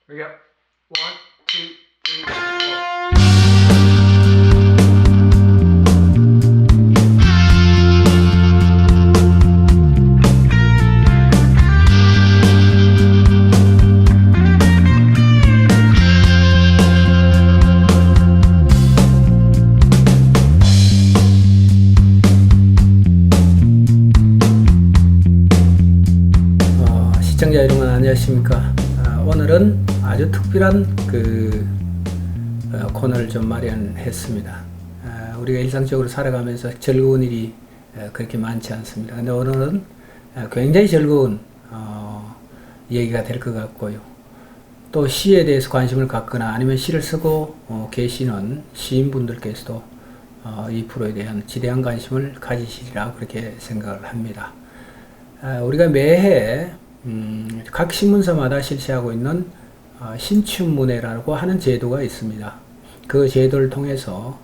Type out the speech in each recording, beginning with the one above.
Here we go. One, two, three, four. 시청자 여러분 안녕하십니까. 오늘은 아주 특별한 코너를 좀 마련했습니다. 우리가 일상적으로 살아가면서 즐거운 일이 그렇게 많지 않습니다. 근데 오늘은 굉장히 즐거운 얘기가 될 것 같고요. 또 시에 대해서 관심을 갖거나 아니면 시를 쓰고 계시는 시인분들께서도 이 프로에 대한 지대한 관심을 가지시리라 그렇게 생각을 합니다. 우리가 매해 각 신문사마다 실시하고 있는 신춘문예라고 하는 제도가 있습니다. 그 제도를 통해서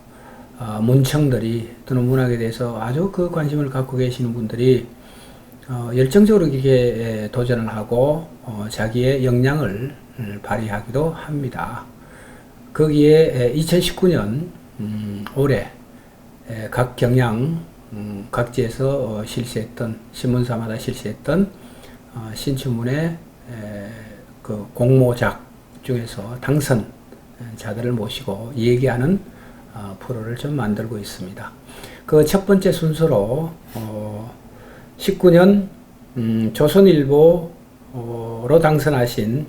문청들이 또는 문학에 대해서 아주 그 관심을 갖고 계시는 분들이 열정적으로 이렇게 도전을 하고 자기의 역량을 발휘하기도 합니다. 거기에 2019년 올해 각 경향 각지에서 실시했던 신문사마다 실시했던 신춘문예 그 공모작 중에서 당선자들을 모시고 얘기하는 프로를 좀 만들고 있습니다. 그 첫 번째 순서로 19년 조선일보로 당선하신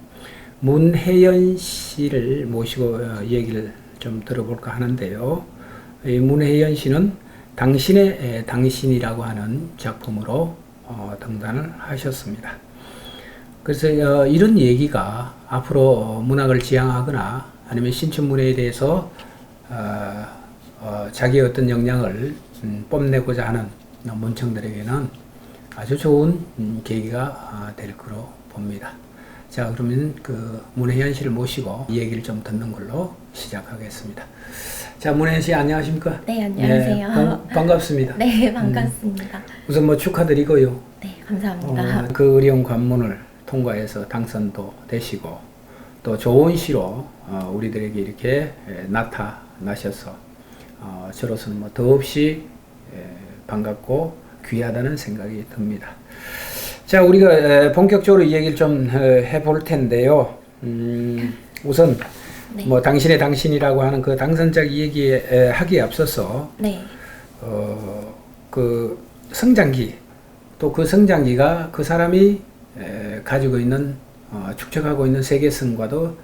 문혜연 씨를 모시고 얘기를 좀 들어볼까 하는데요. 이 문혜연 씨는 당신의 당신이라고 하는 작품으로 등단을 하셨습니다. 그래서 이런 얘기가 앞으로 문학을 지향하거나 아니면 신춘문예에 대해서 자기의 어떤 역량을 뽐내고자 하는 문청들에게는 아주 좋은 계기가 될 거로 봅니다. 자, 그러면 문혜연 씨를 모시고 이 얘기를 좀 듣는 걸로 시작하겠습니다. 자, 문혜연 씨 안녕하십니까? 네, 안녕하세요. 네, 반갑습니다. 네, 반갑습니다. 우선 축하드리고요. 네, 감사합니다. 그 어려운 관문을 통과해서 당선도 되시고 또 좋은 시로 우리들에게 이렇게 나타나셔서 저로서는 더없이 반갑고 귀하다는 생각이 듭니다. 자, 우리가 본격적으로 이 얘기를 좀 해볼 텐데요. 우선 네. 당신의 당신이라고 하는 그 당선작 얘기하기에 앞서서 네. 그 성장기 또 그 성장기가 그 사람이 가지고 있는 축적하고 있는 세계성과도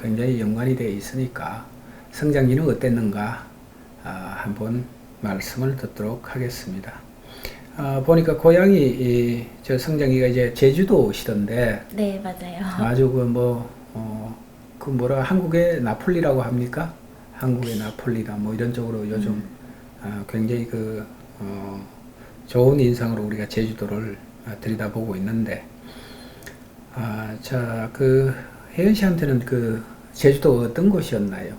굉장히 연관이 되어 있으니까 성장기는 어땠는가 한번 말씀을 듣도록 하겠습니다. 보니까 고향이 저 성장기가 이제 제주도시던데 네, 맞아요. 아주 한국의 나폴리라고 합니까? 한국의 나폴리다 뭐 이런 쪽으로 요즘 굉장히 좋은 인상으로 우리가 제주도를 들여다보고 있는데, 자, 혜연 씨한테는 제주도 어떤 곳이었나요?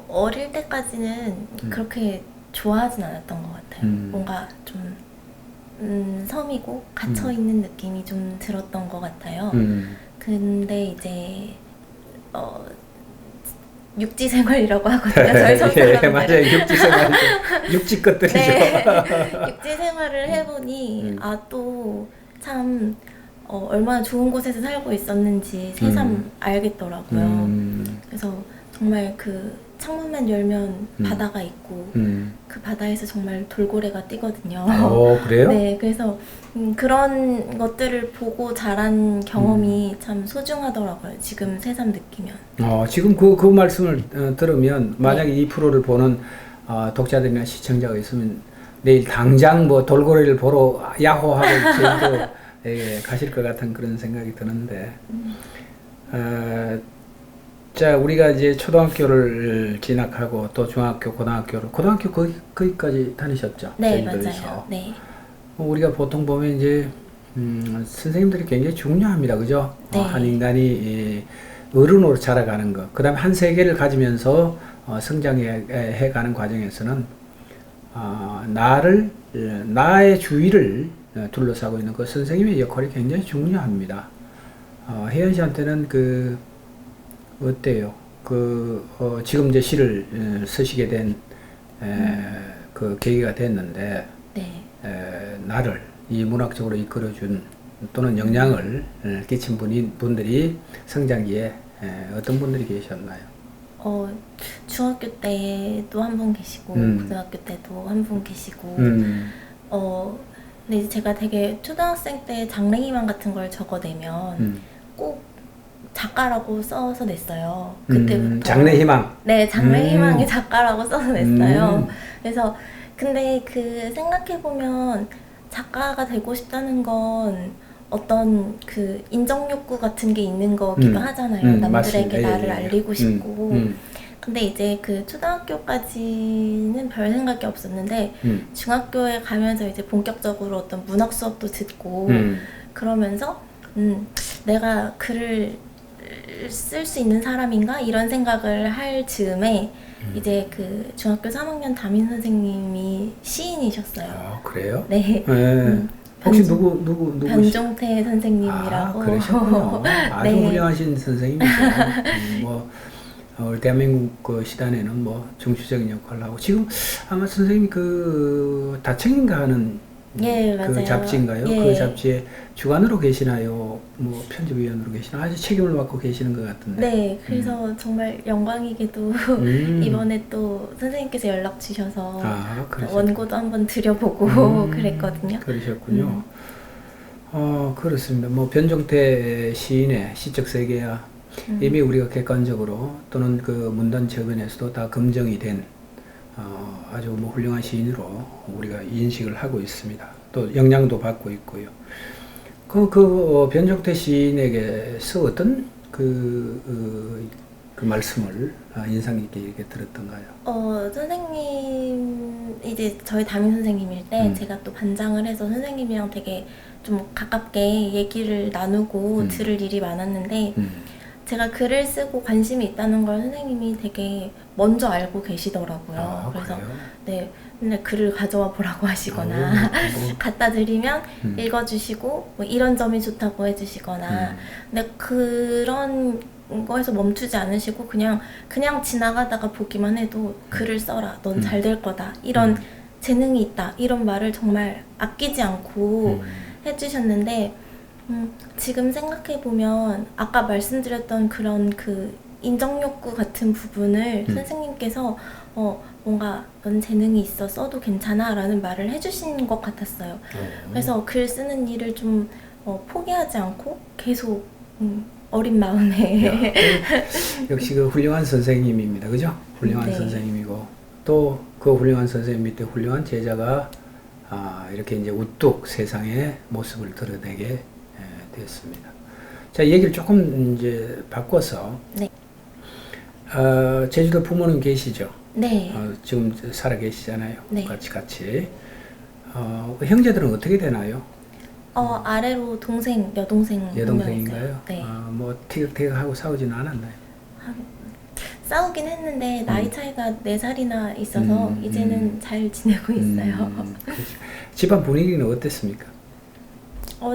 어릴 때까지는 그렇게 좋아하진 않았던 것 같아요. 뭔가 좀 섬이고 갇혀 있는 느낌이 좀 들었던 것 같아요. 근데 이제 육지 생활이라고 하거든요. 저희 섬 사람들은. 예, 맞아요. 육지 생활, 육지 것들이죠. 네. 육지 생활을 해보니 또 참 얼마나 좋은 곳에서 살고 있었는지 새삼 알겠더라고요. 그래서 정말 창문만 열면 바다가 있고 그 바다에서 정말 돌고래가 뛰거든요. 그래요? 네, 그래서 그런 것들을 보고 자란 경험이 참 소중하더라고요. 지금 새삼 느끼면. 지금 그 말씀을 들으면 만약에 이 프로를 보는 독자들이나 시청자가 있으면 내일 당장 돌고래를 보러 야호하고 제주도에 가실 것 같은 그런 생각이 드는데, 자, 우리가 이제 초등학교를 진학하고 또 중학교, 고등학교 거기까지 다니셨죠? 네, 제주도에서. 맞아요. 네. 우리가 보통 보면 이제 선생님들이 굉장히 중요합니다, 그죠? 네. 한 인간이 어른으로 자라가는 것, 그 다음에 한 세계를 가지면서 성장해 가는 과정에서는 나의 주위를 둘러싸고 있는 그 선생님의 역할이 굉장히 중요합니다. 혜연 씨한테는 그 어때요? 지금 이제 시를 쓰시게 된 그 계기가 됐는데 네. 나를 이 문학적으로 이끌어준 또는 영향을 끼친 분들이 성장기에 어떤 분들이 계셨나요? 중학교 때도 한 분 계시고 고등학교 때도 한 분 계시고 근데 이제 제가 되게 초등학생 때 장래희망 같은 걸 적어내면 꼭 작가라고 써서 냈어요. 그때부터. 장래희망. 네, 장래희망이 작가라고 써서 냈어요. 그래서 근데 그 생각해보면 작가가 되고 싶다는 건 어떤 그 인정욕구 같은 게 있는 거기도 하잖아요. 남들에게 맞습니다. 나를 예. 알리고 싶고. 근데 이제 그 초등학교까지는 별 생각이 없었는데 중학교에 가면서 이제 본격적으로 어떤 문학 수업도 듣고 그러면서 내가 글을 쓸 수 있는 사람인가 이런 생각을 할 즈음에 이제 그 중학교 3학년 담임 선생님이 시인이셨어요. 아, 그래요? 네. 혹시 누구 변종태 선생님이라고. 그러셨군요. 아주 네. 훌륭하신 선생님이죠. 우리 대한민국 그 시단에는 뭐 중추적인 역할을 하고 지금 아마 선생님이 그 다청인가 하는 예, 그 맞아요. 잡지인가요? 예. 그 잡지에 주관으로 계시나요? 뭐 편집위원으로 계시나? 아주 책임을 맡고 계시는 것 같은데. 네, 그래서 정말 영광이게도 이번에 또 선생님께서 연락 주셔서 그러셨군요. 원고도 한번 드려보고 그랬거든요. 그러셨군요. 그렇습니다. 뭐 변종태 시인의 시적 세계야 이미 우리가 객관적으로 또는 그 문단 저변에서도 다 검증이 된 아주 뭐 훌륭한 시인으로 우리가 인식을 하고 있습니다. 또 영향도 받고 있고요. 변종태 시인에게서 어떤 그 말씀을 인상 깊게 이렇게 들었던가요? 선생님, 이제 저희 담임 선생님일 때 제가 또 반장을 해서 선생님이랑 되게 좀 가깝게 얘기를 나누고 들을 일이 많았는데 제가 글을 쓰고 관심이 있다는 걸 선생님이 되게 먼저 알고 계시더라고요. 그래서 그래요? 네, 맨날 글을 가져와 보라고 하시거나 갖다 드리면 읽어주시고 뭐 이런 점이 좋다고 해주시거나 근데 그런 거에서 멈추지 않으시고 그냥 지나가다가 보기만 해도 글을 써라, 넌 잘 될 거다, 이런 재능이 있다, 이런 말을 정말 아끼지 않고 해주셨는데 지금 생각해보면 아까 말씀드렸던 그런 그 인정욕구 같은 부분을 선생님께서 뭔가 넌 재능이 있어, 써도 괜찮아 라는 말을 해주신 것 같았어요. 그래서 글 쓰는 일을 좀 포기하지 않고 계속 어린 마음에 역시 그 훌륭한 선생님입니다. 그죠? 훌륭한 네. 선생님이고 또 그 훌륭한 선생님 밑에 훌륭한 제자가 이렇게 이제 우뚝 세상의 모습을 드러내게 됐습니다. 자, 얘기를 조금 이제 바꿔서 네. 제주도 부모님 계시죠? 네. 지금 살아 계시잖아요. 네. 같이. 그 형제들은 어떻게 되나요? 아래로 여동생 여동생인가요? 있어요. 네. 뭐 티격태격하고 싸우지는 않았나요? 싸우긴 했는데 나이 차이가 4살이나 있어서 이제는 잘 지내고 있어요. 그렇죠. 집안 분위기는 어땠습니까?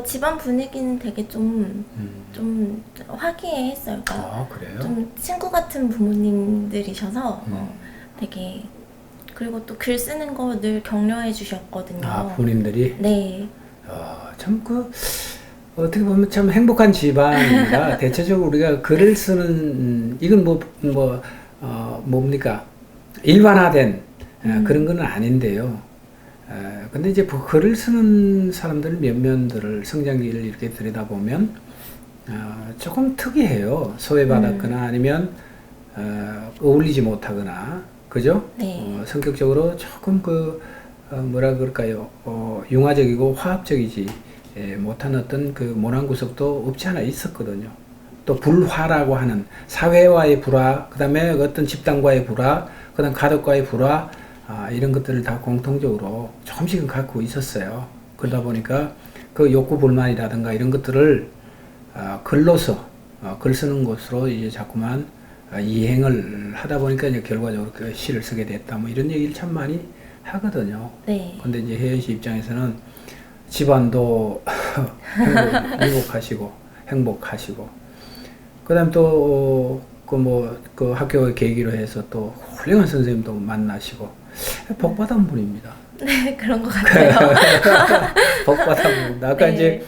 집안 분위기는 되게 좀 화기애애했어요. 그러니까 그래요? 좀 친구 같은 부모님들이셔서 되게, 그리고 또 글 쓰는 거 늘 격려해 주셨거든요. 부모님들이? 네. 참 어떻게 보면 참 행복한 집안입니다. 대체적으로 우리가 글을 쓰는 이건 뭡니까? 일반화된 그런 건 아닌데요. 근데 이제 글을 쓰는 사람들 면면들을 성장기를 이렇게 들여다보면 조금 특이해요. 소외받았거나 아니면 어울리지 못하거나, 그죠? 네. 성격적으로 조금 뭐라 그럴까요? 융화적이고 화합적이지 못한 어떤 그 모난 구석도 없지 않아 있었거든요. 또 불화라고 하는 사회와의 불화, 그 다음에 어떤 집단과의 불화, 그 다음 가족과의 불화, 이런 것들을 다 공통적으로 조금씩은 갖고 있었어요. 그러다 보니까 그 욕구 불만이라든가 이런 것들을 글로서 글 쓰는 것으로 이제 자꾸만 이행을 하다 보니까 이제 결과적으로 그 시를 쓰게 됐다. 뭐 이런 얘기를 참 많이 하거든요. 네. 근데 이제 혜연 씨 입장에서는 집안도 행복하시고 행복하시고, 그다음 또 그 학교 계기로 해서 또 훌륭한 선생님도 만나시고 복 받은 분입니다. 네, 그런 것 같아요. 복 받은 분입니다. 아까 네. 이제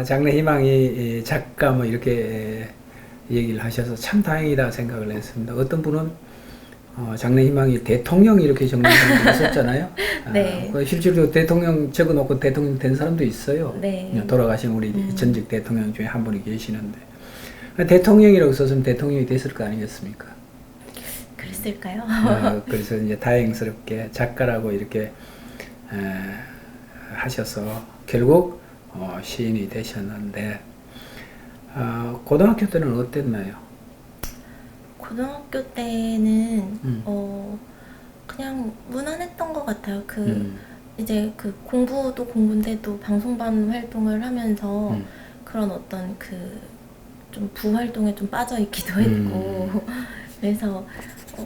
장래 희망이 작가 뭐 이렇게 얘기를 하셔서 참 다행이다 생각을 했습니다. 어떤 분은 장래 희망이 대통령 이렇게 적는 사람도 있었잖아요. 네. 실제로 대통령 적어놓고 대통령 된 사람도 있어요. 네. 돌아가신 우리 전직 대통령 중에 한 분이 계시는데 대통령이라고 썼으면 대통령이 됐을 거 아니겠습니까? 그랬을까요? 그래서 이제 다행스럽게 작가라고 이렇게 하셔서 결국 시인이 되셨는데 고등학교 때는 어땠나요? 고등학교 때는 그냥 무난했던 것 같아요. 이제 그 공부도 공부인데 또 방송반 활동을 하면서 그런 어떤 좀 부활동에 좀 빠져 있기도 했고 그래서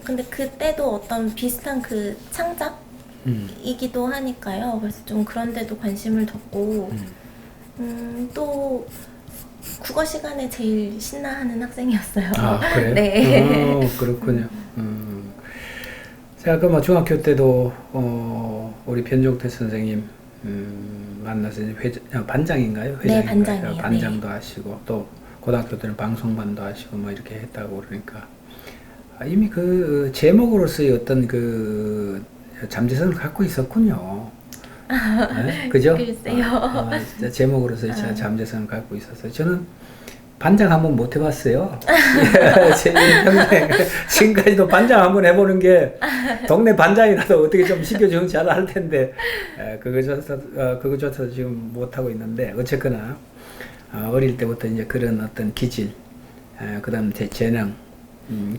근데 그때도 어떤 비슷한 그 창작이기도 하니까요. 그래서 좀 그런 데도 관심을 뒀고 또 국어 시간에 제일 신나하는 학생이었어요. 아, 그래요? 네. 그렇군요. 제가 그 중학교 때도 우리 변종태 선생님 만나서 반장인가요? 네, 반장이에요. 반장도 하시고 또 고등학교 때는 방송반도 하시고 뭐 이렇게 했다고 그러니까 이미 그 제목으로서의 어떤 그 잠재성을 갖고 있었군요. 네? 그죠? 글쎄요. 진짜 제목으로서의 잠재성을 갖고 있었어요. 저는 반장 한번 못 해봤어요. 제 평생 지금까지도 반장 한번 해보는 게 동네 반장이라도 어떻게 좀 시켜주면 잘 할 텐데 그거조차 지금 못 하고 있는데 어쨌거나 어릴 때부터 이제 그런 어떤 기질, 그다음 제 재능,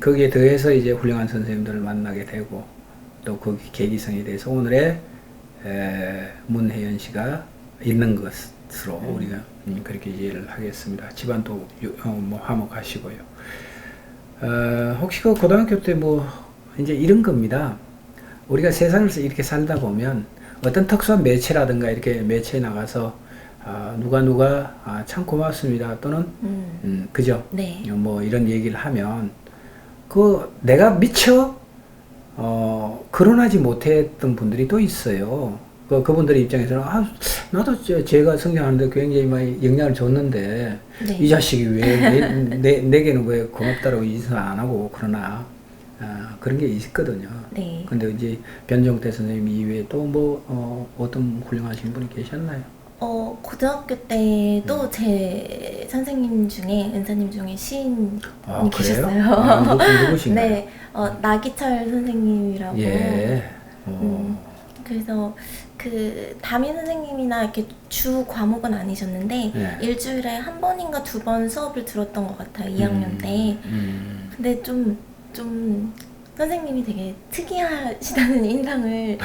거기에 더해서 이제 훌륭한 선생님들을 만나게 되고 또 그 계기성에 대해서 오늘의 문혜연 씨가 있는 것으로 우리가 그렇게 이해를 하겠습니다. 집안도 뭐 화목하시고요. 혹시 그 고등학교 때 뭐 이제 이런 겁니다. 우리가 세상을 이렇게 살다 보면 어떤 특수한 매체라든가 이렇게 매체에 나가서 누가 참 고맙습니다 또는 그죠? 네. 뭐 이런 얘기를 하면 그 내가 미처 거론하지 못했던 분들이 또 있어요. 그분들의 입장에서는 나도 제가 성장하는데 굉장히 많이 영향을 줬는데 네. 이 자식이 왜 내게는 왜 고맙다라고 인사 안 하고 그러나 그런 게 있거든요. 네. 근데 이제 변종태 선생님 이외에 또 뭐 어떤 훌륭하신 분이 계셨나요? 고등학교 때도 제 선생님 중에 은사님 중에 시인이 계셨어요. 누구신가요? 네, 나기철 선생님이라고. 예. 그래서 그 담임 선생님이나 이렇게 주 과목은 아니셨는데 네. 일주일에 한 번인가 두 번 수업을 들었던 것 같아요. 2학년 때. 근데 좀 선생님이 되게 특이하시다는 인상을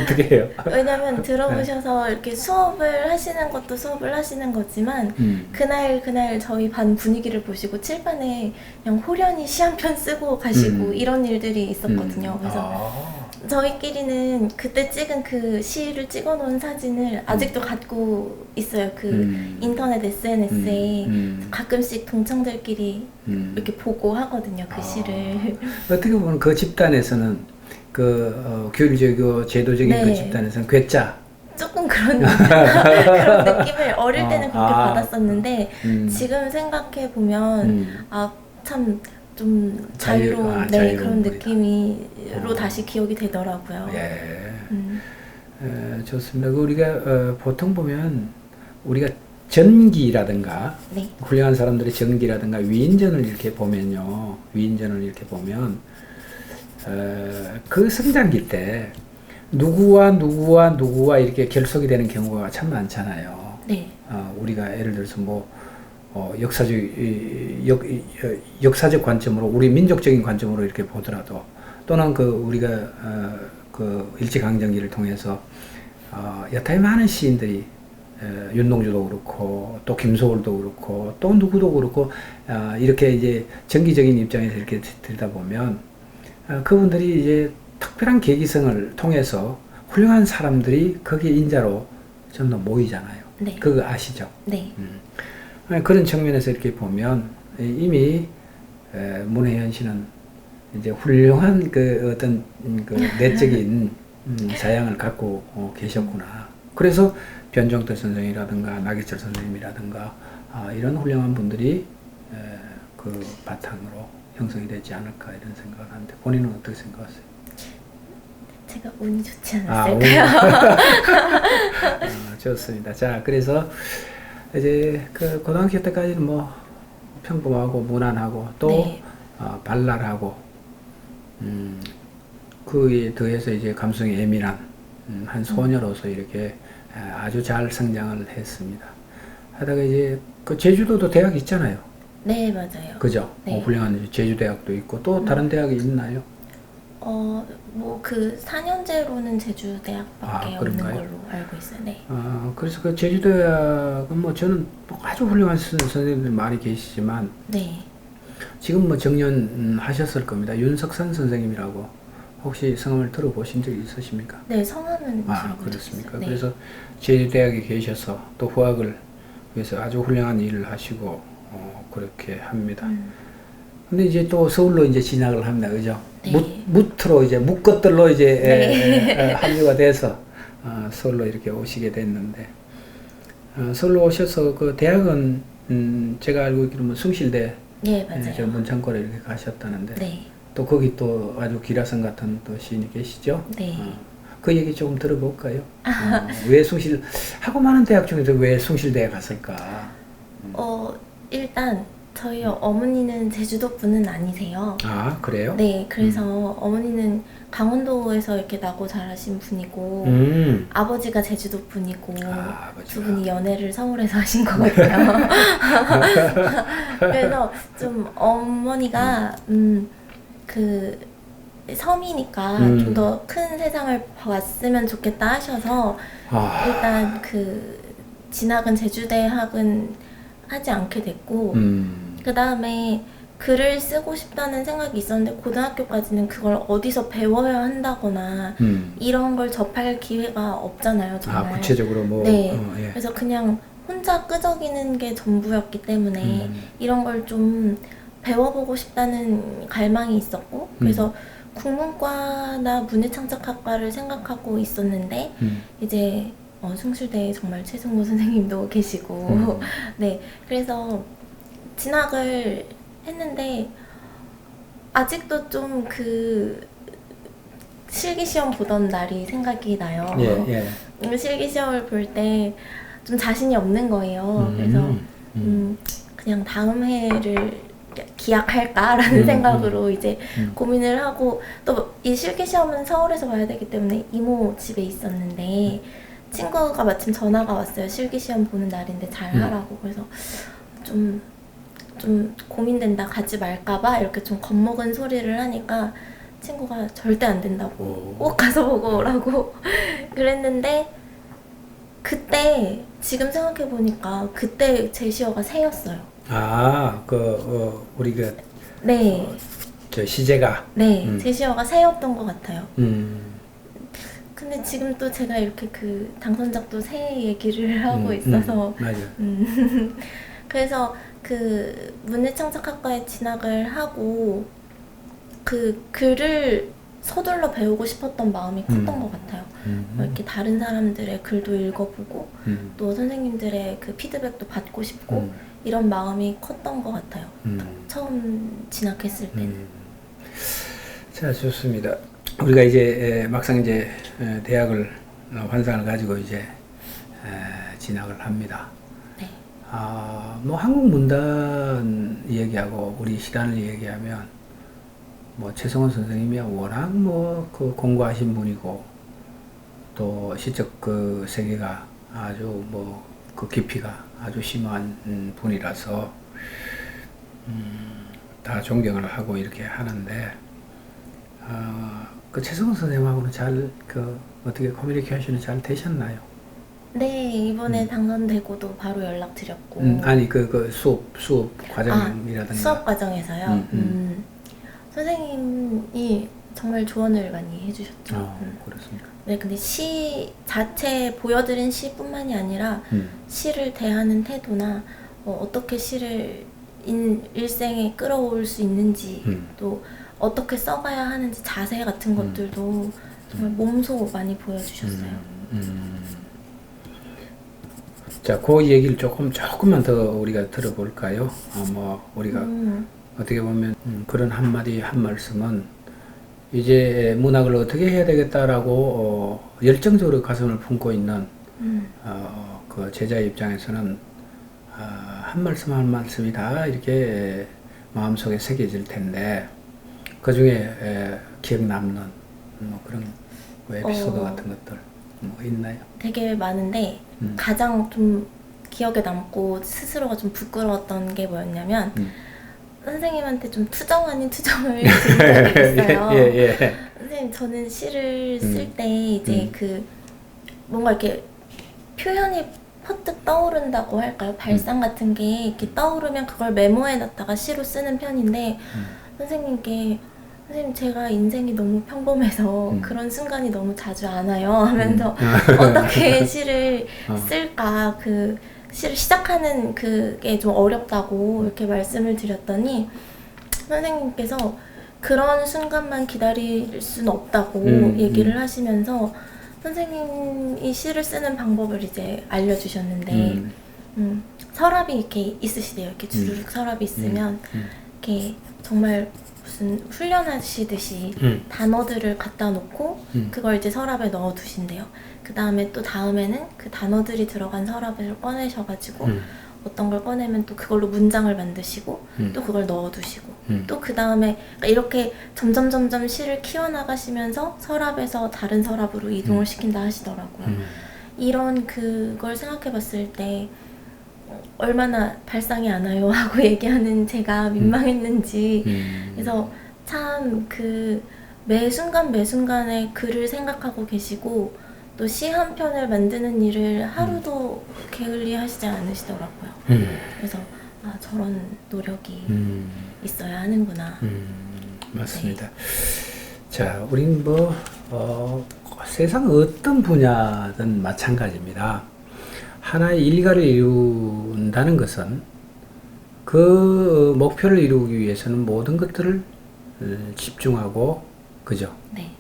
어떻게 해요? 왜냐면 들어보셔서 이렇게 수업을 하시는 것도 수업을 하시는 거지만 그날 저희 반 분위기를 보시고 칠판에 그냥 호련히 시 한 편 쓰고 가시고 이런 일들이 있었거든요. 그래서 저희끼리는 그때 찍은 그 시를 찍어놓은 사진을 아직도 갖고 있어요. 그 인터넷 SNS에 가끔씩 동창들끼리 이렇게 보고 하거든요. 그 시를. 어떻게 보면 그 집단에서는 그 교율적이고 제도적인 네. 그 집단에서는 괴짜. 조금 그런 느낌을 어릴 때는 그렇게 받았었는데 지금 생각해 보면 참 좀 자유로운 그런 느낌으로 다시 기억이 되더라고요. 예. 좋습니다. 우리가 보통 보면 우리가 전기라든가 네. 훌륭한 사람들의 전기라든가 위인전을 이렇게 보면요. 위인전을 이렇게 보면 그 성장기 때 누구와 이렇게 결속이 되는 경우가 참 많잖아요. 네. 우리가 예를 들어서 뭐 역사적 관점으로 우리 민족적인 관점으로 이렇게 보더라도 또는 그 우리가 그 일제강점기를 통해서 여타의 많은 시인들이 윤동주도 그렇고 또 김소월도 그렇고 또 누구도 그렇고 이렇게 이제 정기적인 입장에서 이렇게 들여다보면 그분들이 이제 특별한 계기성을 통해서 훌륭한 사람들이 거기에 인자로 전부 모이잖아요. 네. 그거 아시죠? 네. 그런 측면에서 이렇게 보면 이미 문혜연 씨는 이제 훌륭한 그 어떤 그 내적인 자양을 갖고 계셨구나. 그래서 변종태 선생이라든가 나기철 선생님이라든가 이런 훌륭한 분들이 그 바탕으로 형성이 되지 않을까 이런 생각을 하는데 본인은 어떻게 생각하세요? 제가 운이 좋지 않았을까요? 좋습니다. 자, 그래서 이제 그 고등학교 때까지는 뭐 평범하고 무난하고 또 네. 발랄하고 그에 더해서 이제 감성이 예민한 한 소녀로서 이렇게 아주 잘 성장을 했습니다. 하다가 이제 그 제주도도 대학 있잖아요. 네, 맞아요. 그죠? 네. 훌륭한 제주대학도 있고 또 다른 대학이 있나요? 뭐 그 4년제로는 제주대학밖에 없는 그런가요? 걸로 알고 있어요. 네. 그래서 그 제주대학은 뭐 저는 뭐 아주 훌륭한 선생님들 많이 계시지만 네. 지금 뭐 정년하셨을 겁니다. 윤석선 선생님이라고 혹시 성함을 들어보신 적이 있으십니까? 네, 성함은 들어본 적 그렇습니까? 있어요. 네. 그래서 제주대학에 계셔서 또 후학을 위해서 아주 훌륭한 일을 하시고 그렇게 합니다. 근데 이제 또 서울로 이제 진학을 합니다. 그죠? 네. 무트로 이제 묵것들로 이제 네. 합류가 돼서 서울로 이렇게 오시게 됐는데 서울로 오셔서 그 대학은 제가 알고 있기로는 숭실대 네, 맞아요. 저 문창고를 이렇게 가셨다는데 네. 또 거기 또 아주 기라성 같은 또 시인이 계시죠? 네. 그 얘기 조금 들어볼까요? 왜 하고 많은 대학 중에서 왜 숭실대에 갔을까? 일단 저희 어머니는 제주도 분은 아니세요. 그래요? 네, 그래서 어머니는 강원도에서 이렇게 나고 자라신 분이고 아버지가 제주도 분이고 두 분이 연애를 서울에서 하신 것 같아요. 그래서 좀 어머니가 그 섬이니까 좀 더 큰 세상을 봤으면 좋겠다 하셔서 일단 그 진학은 제주대학은 하지 않게 됐고 그 다음에 글을 쓰고 싶다는 생각이 있었는데 고등학교까지는 그걸 어디서 배워야 한다거나 이런 걸 접할 기회가 없잖아요, 정말. 구체적으로 뭐. 네. 예. 그래서 그냥 혼자 끄적이는 게 전부였기 때문에 이런 걸 좀 배워보고 싶다는 갈망이 있었고 그래서 국문과나 문예창작학과를 생각하고 있었는데 이제 숭실대에 정말 최승호 선생님도 계시고 네, 그래서 진학을 했는데 아직도 좀 그 실기시험 보던 날이 생각이 나요. 예. 실기시험을 볼 때 좀 자신이 없는 거예요. 그래서 그냥 다음 해를 기약할까라는 생각으로 이제 고민을 하고 또 이 실기시험은 서울에서 봐야 되기 때문에 이모 집에 있었는데 친구가 마침 전화가 왔어요. 실기시험 보는 날인데 잘 하라고. 그래서 좀 고민된다, 가지 말까봐 이렇게 좀 겁먹은 소리를 하니까 친구가 절대 안 된다고 꼭 가서 보고 오라고 그랬는데 그때 지금 생각해보니까 그때 제시어가 새였어요. 우리 네. 저 시제가. 네, 제시어가 새였던 것 같아요. 근데 지금 또 제가 이렇게 그 당선작도 새 얘기를 하고 있어서 맞아요. 그래서 그 문예창작학과에 진학을 하고 그 글을 서둘러 배우고 싶었던 마음이 컸던 것 같아요. 뭐 이렇게 다른 사람들의 글도 읽어보고 또 선생님들의 그 피드백도 받고 싶고 이런 마음이 컸던 것 같아요. 처음 진학했을 때는. 자, 좋습니다. 우리가 이제 막상 이제 대학을 환상을 가지고 이제 진학을 합니다. 네. 뭐 한국 문단 얘기하고 우리 시단을 얘기하면 뭐 최성원 선생님이 워낙 뭐 그 공부하신 분이고 또 시적 그 세계가 아주 뭐 그 깊이가 아주 심한 분이라서 다 존경을 하고 이렇게 하는데 그 최성원 선생님하고는 잘 그 어떻게 커뮤니케이션이 잘 되셨나요? 네, 이번에 당선되고도 바로 연락드렸고. 아니 그 수업 과정이라든가. 수업 과정에서요. 선생님이 정말 조언을 많이 해주셨죠. 그렇습니까? 네, 근데 시 자체 보여드린 시뿐만이 아니라 시를 대하는 태도나 어떻게 시를 일생에 끌어올 수 있는지 또 어떻게 써가야 하는지 자세 같은 것들도 정말 몸소 많이 보여주셨어요. 자, 그 얘기를 조금만 더 우리가 들어볼까요? 우리가 어떻게 보면 그런 한마디 한 말씀은 이제 문학을 어떻게 해야 되겠다라고 열정적으로 가슴을 품고 있는 그 제자의 입장에서는 한 말씀 한 말씀이 다 이렇게 마음속에 새겨질 텐데 그 중에 기억 남는 그런 에피소드 같은 것들 있나요? 되게 많은데 가장 좀 기억에 남고 스스로가 좀 부끄러웠던 게 뭐였냐면 선생님한테 좀 투정 아닌 투정을 드린 적이 있어요. 예. 선생님, 저는 시를 쓸 때 이제 그 뭔가 이렇게 표현이 퍼뜩 떠오른다고 할까요? 발상 같은 게 이렇게 떠오르면 그걸 메모해 놨다가 시로 쓰는 편인데 선생님 제가 인생이 너무 평범해서 그런 순간이 너무 자주 안 와요 하면서 어떻게 시를 쓸까, 그 시를 시작하는 그게 좀 어렵다고 이렇게 말씀을 드렸더니 선생님께서 그런 순간만 기다릴 수는 없다고 얘기를 하시면서 선생님이 시를 쓰는 방법을 이제 알려주셨는데 서랍이 이렇게 있으시대요. 이렇게 주르륵 서랍이 있으면 이렇게 정말 무슨 훈련하시듯이 단어들을 갖다 놓고 그걸 이제 서랍에 넣어 두신대요. 그 다음에 또 다음에는 그 단어들이 들어간 서랍을 꺼내셔가지고 어떤 걸 꺼내면 또 그걸로 문장을 만드시고 또 그걸 넣어 두시고 또 그 다음에 이렇게 점점 시를 키워나가시면서 서랍에서 다른 서랍으로 이동을 시킨다 하시더라고요. 이런 그걸 생각해 봤을 때 얼마나 발상이 안 와요 하고 얘기하는 제가 민망했는지 그래서 참 그 매 순간에 글을 생각하고 계시고 또 시 한 편을 만드는 일을 하루도 게을리 하시지 않으시더라고요. 그래서 저런 노력이 있어야 하는구나. 맞습니다. 네. 자, 우린 세상 어떤 분야든 마찬가지입니다. 하나의 일가를 이룬다는 것은 그 목표를 이루기 위해서는 모든 것들을 집중하고, 그죠? 네.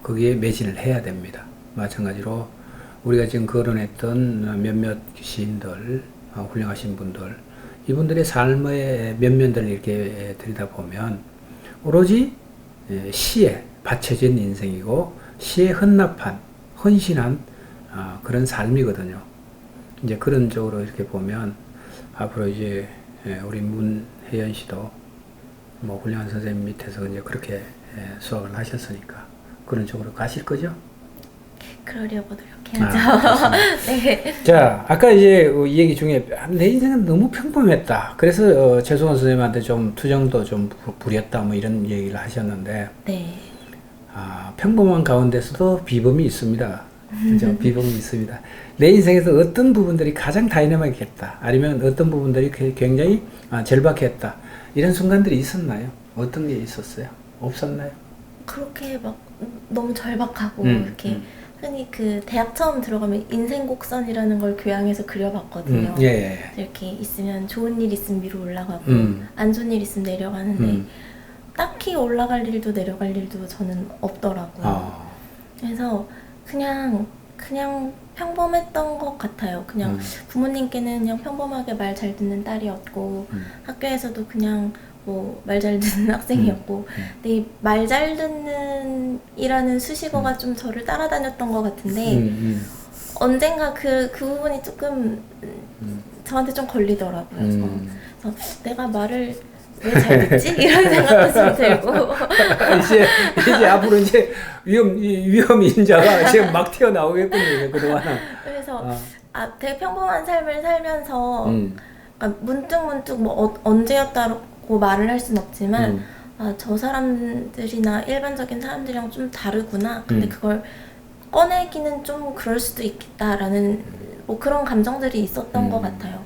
거기에 매진을 해야 됩니다. 마찬가지로 우리가 지금 거론했던 몇몇 시인들, 훌륭하신 분들, 이분들의 삶의 면면들을 이렇게 들여다보면 오로지 시에 바쳐진 인생이고 시에 헌신한 그런 삶이거든요. 이제 그런 쪽으로 이렇게 보면 앞으로 이제 우리 문혜연 씨도 훌륭한 선생님 밑에서 이제 그렇게 수학을 하셨으니까 그런 쪽으로 가실 거죠? 그러려고 노력해야죠. 네. 자, 아까 이제 이 얘기 중에 내 인생은 너무 평범했다. 그래서 최승원 선생님한테 좀 투정도 좀 부렸다 이런 얘기를 하셨는데 네. 평범한 가운데서도 비범이 있습니다. 그죠? 비범이 있습니다. 내 인생에서 어떤 부분들이 가장 다이내믹했다. 아니면 어떤 부분들이 굉장히 절박했다. 이런 순간들이 있었나요? 어떤 게 있었어요? 없었나요? 그렇게 막 너무 절박하고 이렇게 흔히 그 대학 처음 들어가면 인생곡선이라는 걸 교양에서 그려봤거든요. 예. 이렇게 있으면 좋은 일 있으면 위로 올라가고 안 좋은 일 있으면 내려가는데 딱히 올라갈 일도 내려갈 일도 저는 없더라고요. 그래서 그냥 평범했던 것 같아요. 그냥 부모님께는 그냥 평범하게 말 잘 듣는 딸이었고 학교에서도 그냥 말 잘 듣는 학생이었고 근데 이 말 잘 듣는 이라는 수식어가 좀 저를 따라다녔던 것 같은데 언젠가 그 부분이 조금 저한테 좀 걸리더라고요. 그래서 내가 말을 왜 잘 듣지? 이런 생각도 좀 들고 이제 앞으로 이제 위험 인자가 지금 막 튀어나오겠군요. 그동안은. 그래서 되게 평범한 삶을 살면서 그러니까 문득 언제였다고 말을 할 순 없지만 저 사람들이나 일반적인 사람들이랑 좀 다르구나. 근데 그걸 꺼내기는 좀 그럴 수도 있겠다라는 그런 감정들이 있었던 것 같아요.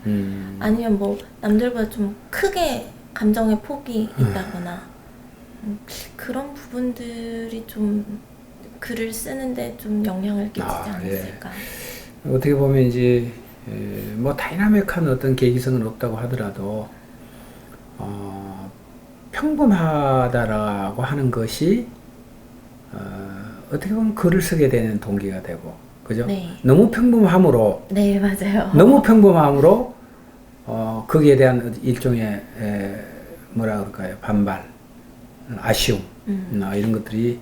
아니면 남들보다 좀 크게 감정의 폭이 있다거나 그런 부분들이 좀 글을 쓰는데 좀 영향을 끼치지 않았을까. 예. 어떻게 보면 이제 뭐 다이나믹한 어떤 계기성은 없다고 하더라도 평범하다라고 하는 것이 어떻게 보면 글을 쓰게 되는 동기가 되고, 그죠? 네. 너무 평범함으로, 네, 맞아요. 너무 평범함으로 거기에 대한 일종의 뭐라 그럴까요? 반발, 아쉬움, 이런 것들이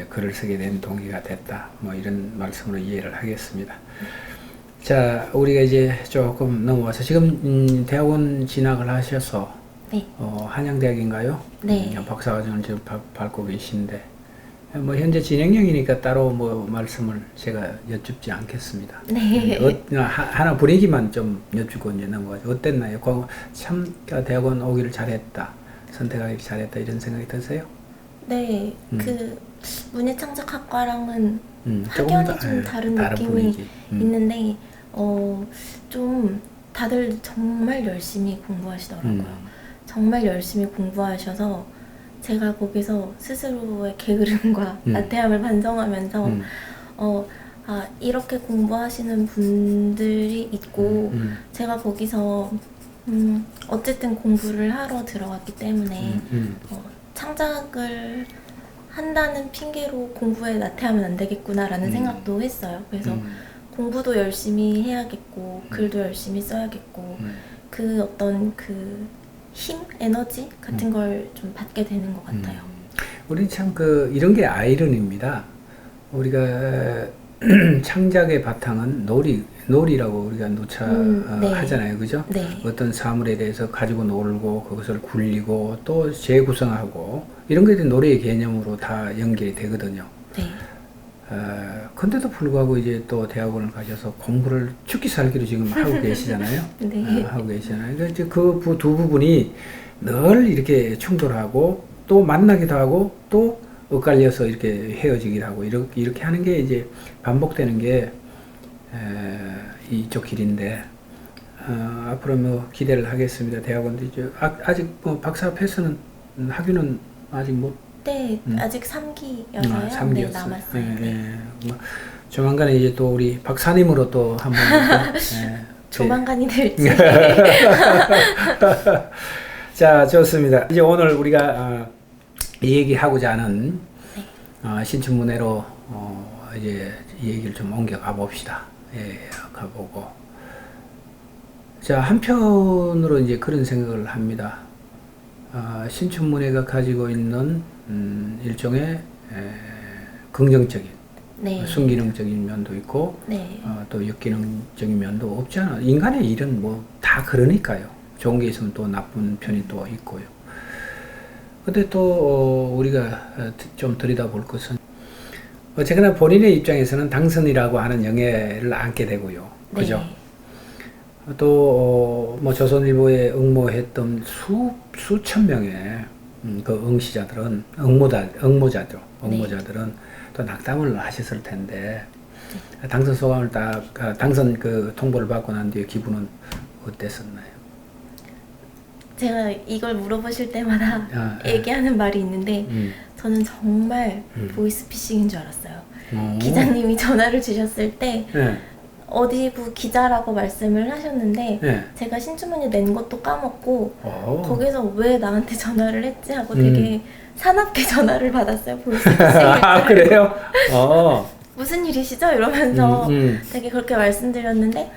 글을 쓰게 된 동기가 됐다. 뭐 이런 말씀으로 이해를 하겠습니다. 자, 우리가 이제 조금 넘어와서 지금 대학원 진학을 하셔서 네. 한양대학인가요? 네. 박사과정을 지금 밟고 계신데 뭐 현재 진행형이니까 따로 뭐 말씀을 제가 여쭙지 않겠습니다. 네. 하나 분위기만 좀 여쭙고 이제 넘어가죠. 어땠나요? 참 대학원 오기를 잘했다, 선택하기 잘했다 이런 생각이 드세요? 네, 그 문예창작학과랑은 조금 확연히 좀 다른 느낌이 분위기. 있는데 좀 다들 정말 열심히 공부하시더라고요. 정말 열심히 공부하셔서 제가 거기서 스스로의 게으름과 나태함을 반성하면서 이렇게 공부하시는 분들이 있고 제가 거기서 어쨌든 공부를 하러 들어갔기 때문에 창작을 한다는 핑계로 공부에 나태하면 안 되겠구나라는 생각도 했어요. 그래서 공부도 열심히 해야겠고 글도 열심히 써야겠고 그 어떤 그 힘, 에너지 같은 걸 좀 받게 되는 것 같아요. 우리 참 이런 게 아이러니입니다. 우리가 창작의 바탕은 놀이라고 우리가 네. 하잖아요, 그죠? 네. 어떤 사물에 대해서 가지고 놀고 그것을 굴리고 또 재구성하고 이런 것들이 놀이의 개념으로 다 연결이 되거든요. 네. 근데도 불구하고 이제 또 대학원을 가셔서 공부를 죽기 살기로 지금 하고 계시잖아요. 네. 하고 계시잖아요. 그러니까 그 두 부분이 늘 이렇게 충돌하고 또 만나기도 하고 또 엇갈려서 이렇게 헤어지기도 하고 이렇게 하는 게 이제 반복되는 게 이쪽 길인데 앞으로 뭐 기대를 하겠습니다. 대학원도 이제 아직 뭐 박사 패스는 학위는 아직 못. 네, 아직 3기여서요. 3기였어요. 네, 남았어요. 네. 뭐 조만간에 이제 또 우리 박사님으로 또 한번 조만간이 될지. 자, 좋습니다. 이제 오늘 우리가 얘기하고자 하는 신춘문예로 이제 이 얘기를 좀 옮겨 가봅시다. 가보고. 자, 한편으로 이제 그런 생각을 합니다. 신춘문예가 가지고 있는 일종의 긍정적인, 네. 순기능적인 면도 있고, 네. 또 역기능적인 면도 없지 않아. 인간의 일은 뭐 다 그러니까요. 좋은 게 있으면 또 나쁜 편이 또 있고요. 근데 또 우리가 좀 들여다볼 것은 어쨌거나 본인의 입장에서는 당선이라고 하는 영예를 안게 되고요. 그죠? 네. 또 뭐 조선일보에 응모했던 수천 명의 그 응시자들은 응모자들은 또 낙담을 하셨을 텐데 당선 소감을 당선 그 통보를 받고 난 뒤에 기분은 어땠었나요? 제가 이걸 물어보실 때마다 얘기하는 말이 있는데 저는 정말 보이스피싱인 줄 알았어요. 기자님이 전화를 주셨을 때 어디부 기자라고 말씀을 하셨는데 제가 신춘문예 낸 것도 까먹고 거기서 왜 나한테 전화를 했지 하고 되게 사납게 전화를 받았어요. 보이스피싱. 그래요? 무슨 일이시죠? 이러면서 되게 그렇게 말씀드렸는데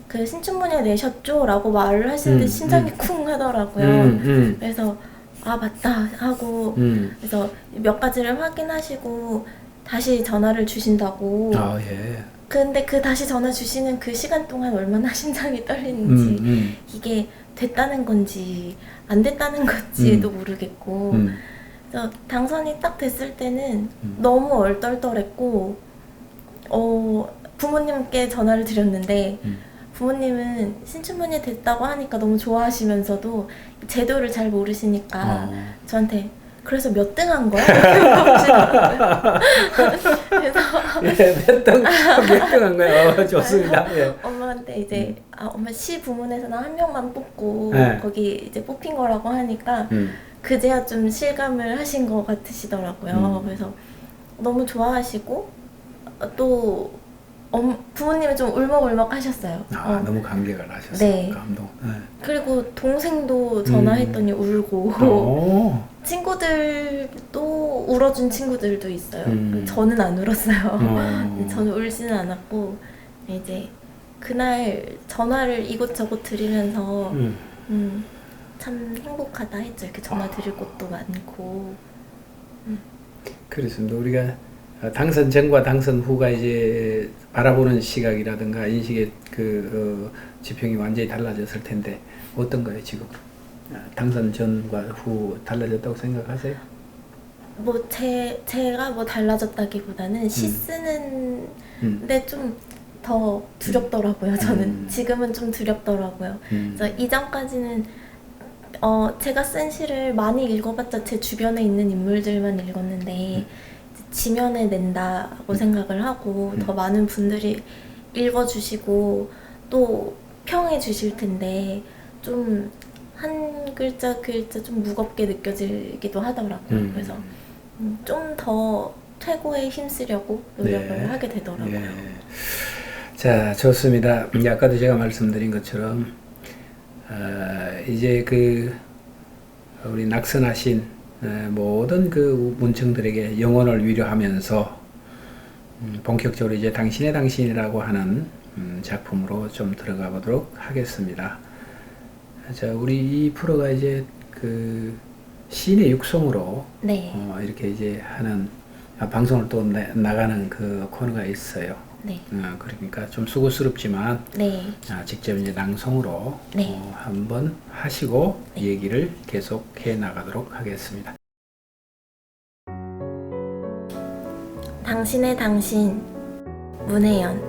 그 신춘문예 내셨죠? 라고 말을 하시는데 심장이 쿵 하더라고요. 그래서 맞다 하고 그래서 몇 가지를 확인하시고 다시 전화를 주신다고. 예. 근데 그 다시 전화 주시는 그 시간 동안 얼마나 심장이 떨리는지 이게 됐다는 건지 안 됐다는 건지도 모르겠고 그래서 당선이 딱 됐을 때는 너무 얼떨떨했고 부모님께 전화를 드렸는데 부모님은 신춘문예 됐다고 하니까 너무 좋아하시면서도 제도를 잘 모르시니까 저한테 그래서 몇 등 한 거야? 그래서 몇 등 한 거야? 좋습니다. 예. 엄마한테 이제 엄마 시 부문에서는 한 명만 뽑고 거기 이제 뽑힌 거라고 하니까 그제야 좀 실감을 하신 것 같으시더라고요. 그래서 너무 좋아하시고 또 부모님은 좀 울먹울먹 하셨어요. 너무 감격을 하셨어요. 네. 감동. 네. 그리고 동생도 전화했더니 울고 친구들도 울어준 친구들도 있어요. 저는 안 울었어요. 저는 울지는 않았고 이제 그날 전화를 이곳저곳 드리면서 참 행복하다 했죠. 이렇게 전화 드릴 것도 많고. 그렇습니다. 우리가 당선 전과 당선 후가 이제 바라보는 시각이라든가 인식의 지평이 완전히 달라졌을 텐데 어떤가요 지금? 당선 전과 후 달라졌다고 생각하세요? 뭐 제가 뭐 달라졌다기보다는 시 쓰는데 좀 더 두렵더라고요. 저는 지금은 좀 두렵더라고요. 그래서 이전까지는 제가 쓴 시를 많이 읽어봤자 제 주변에 있는 인물들만 읽었는데 지면에 낸다고 생각을 하고 더 많은 분들이 읽어주시고 또 평해 주실 텐데 좀 한 글자 글자 좀 무겁게 느껴지기도 하더라고요. 그래서 좀 더 최고에 힘쓰려고 노력을 하게 되더라고요. 네. 자, 좋습니다. 아까도 제가 말씀드린 것처럼 이제 우리 낙선하신 모든 문청들에게 영혼을 위로하면서 본격적으로 이제 당신의 당신이라고 하는 작품으로 좀 들어가 보도록 하겠습니다. 자, 우리 이 프로가 이제 시인의 육성으로 네. 이렇게 이제 하는 방송을 또 나가는 코너가 있어요. 네. 그러니까 좀 수고스럽지만 네. 직접 이제 낭송으로 네. 한번 하시고 얘기를 계속 해 나가도록 하겠습니다. 당신의 당신 문혜연.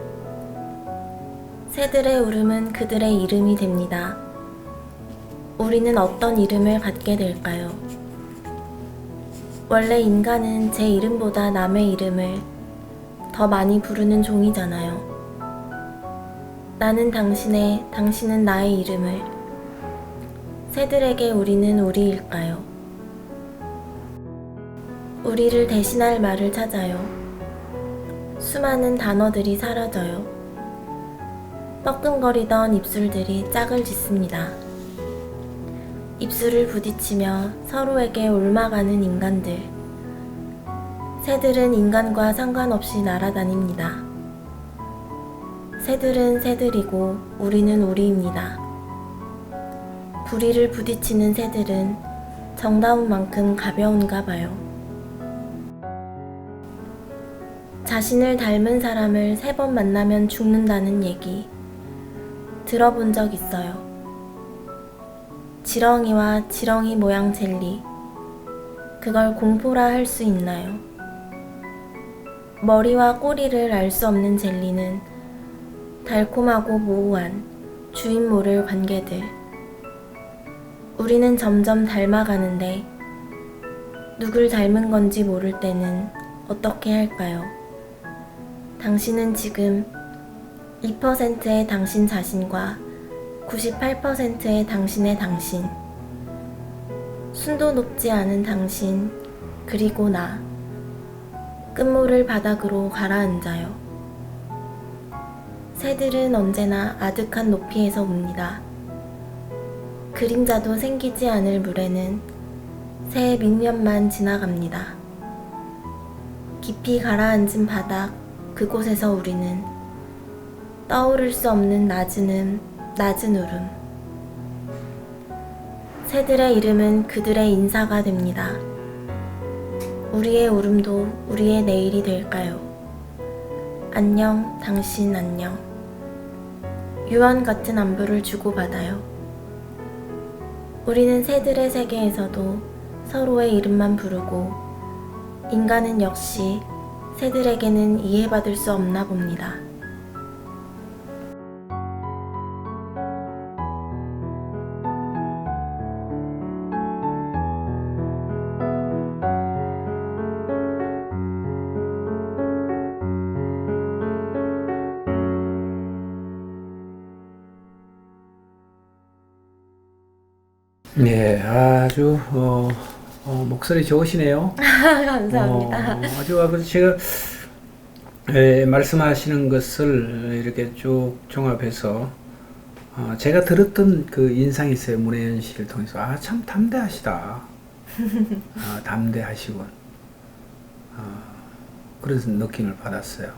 새들의 울음은 그들의 이름이 됩니다. 우리는 어떤 이름을 갖게 될까요? 원래 인간은 제 이름보다 남의 이름을 더 많이 부르는 종이잖아요. 나는 당신의, 당신은 나의 이름을. 새들에게 우리는 우리일까요? 우리를 대신할 말을 찾아요. 수많은 단어들이 사라져요. 뻐끔거리던 입술들이 짝을 짓습니다. 입술을 부딪히며 서로에게 옮아가는 인간들. 새들은 인간과 상관없이 날아다닙니다. 새들은 새들이고 우리는 우리입니다. 부리를 부딪히는 새들은 정다운 만큼 가벼운가 봐요. 자신을 닮은 사람을 3번 만나면 죽는다는 얘기 들어본 적 있어요. 지렁이와 지렁이 모양 젤리, 그걸 공포라 할 수 있나요? 머리와 꼬리를 알 수 없는 젤리는 달콤하고 모호한 주인 모를 관계들. 우리는 점점 닮아가는데 누굴 닮은 건지 모를 때는 어떻게 할까요? 당신은 지금 2%의 당신 자신과 98%의 당신의 당신, 순도 높지 않은 당신, 그리고 나, 끝모를 바닥으로 가라앉아요. 새들은 언제나 아득한 높이에서 웁니다. 그림자도 생기지 않을 물에는 새의 밑면만 지나갑니다. 깊이 가라앉은 바닥, 그곳에서 우리는 떠오를 수 없는 낮은 울음. 새들의 이름은 그들의 인사가 됩니다. 우리의 울음도 우리의 내일이 될까요? 안녕, 당신 안녕. 유언 같은 안부를 주고받아요. 우리는 새들의 세계에서도 서로의 이름만 부르고 인간은 역시 새들에게는 이해받을 수 없나 봅니다. 네, 아주 목소리 좋으시네요. 감사합니다. 아주 제가 말씀하시는 것을 이렇게 쭉 종합해서 제가 들었던 그 인상이 있어요. 문혜연 씨를 통해서. 아, 참 담대하시다. 담대하시군. 그런 느낌을 받았어요.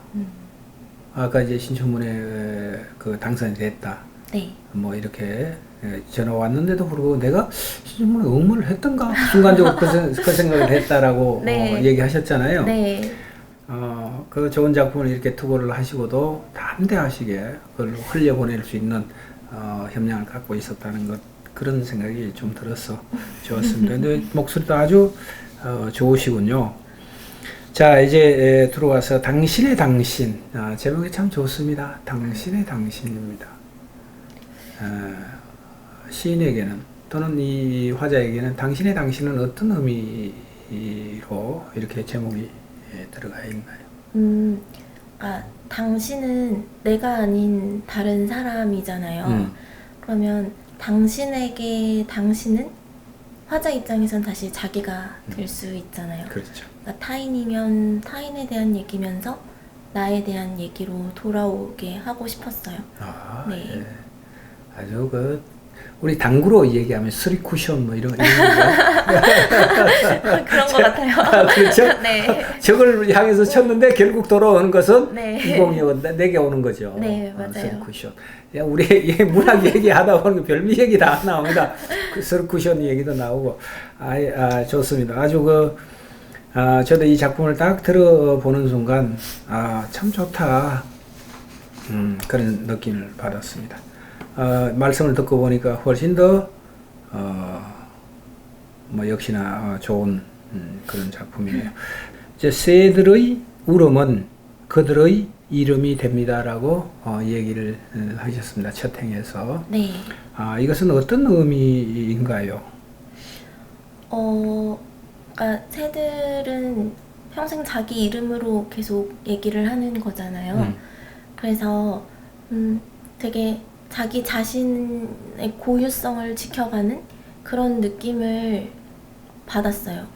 아까 이제 신춘문예 그 당선이 됐다. 네. 뭐 이렇게 전화 왔는데도 불구하고 내가 신춘문예 응모를 했던가? 순간적으로 그 생각을 했다라고 네. 얘기하셨잖아요. 네. 그 좋은 작품을 이렇게 투고를 하시고도 담대하시게 그걸 흘려보낼 수 있는 협량을 갖고 있었다는 것, 그런 생각이 좀 들어서 좋았습니다. 근데 목소리도 아주 좋으시군요. 자, 이제 들어와서 당신의 당신. 제목이 참 좋습니다. 당신의 당신입니다. 시인에게는 또는 이 화자에게는 당신의 당신은 어떤 의미로 이렇게 제목이 들어가 있나요? 당신은 내가 아닌 다른 사람이잖아요. 그러면 당신에게 당신은 화자 입장에선 다시 자기가 될 수 있잖아요. 그렇죠. 그러니까 타인이면 타인에 대한 얘기면서 나에 대한 얘기로 돌아오게 하고 싶었어요. 네. 예. 아주 우리 당구로 얘기하면 쓰리 쿠션 뭐 이런 거. 그런 것 같아요. 그렇죠? 네. 저걸 향해서 쳤는데 결국 돌아오는 것은 네. 20이 내게 오는 거죠. 네, 맞아요. 쓰리 쿠션. 야, 우리 문학 얘기하다 보니까 별미 얘기 다 나옵니다. 쓰리 쿠션 얘기도 나오고. 좋습니다. 아주 저도 이 작품을 딱 들어보는 순간, 참 좋다. 그런 느낌을 받았습니다. 말씀을 듣고 보니까 훨씬 더, 역시나 좋은 그런 작품이네요. 이제 새들의 울음은 그들의 이름이 됩니다라고 얘기를 하셨습니다. 첫 행에서. 네. 이것은 어떤 의미인가요? 그러니까 새들은 평생 자기 이름으로 계속 얘기를 하는 거잖아요. 그래서 되게 자기 자신의 고유성을 지켜가는 그런 느낌을 받았어요.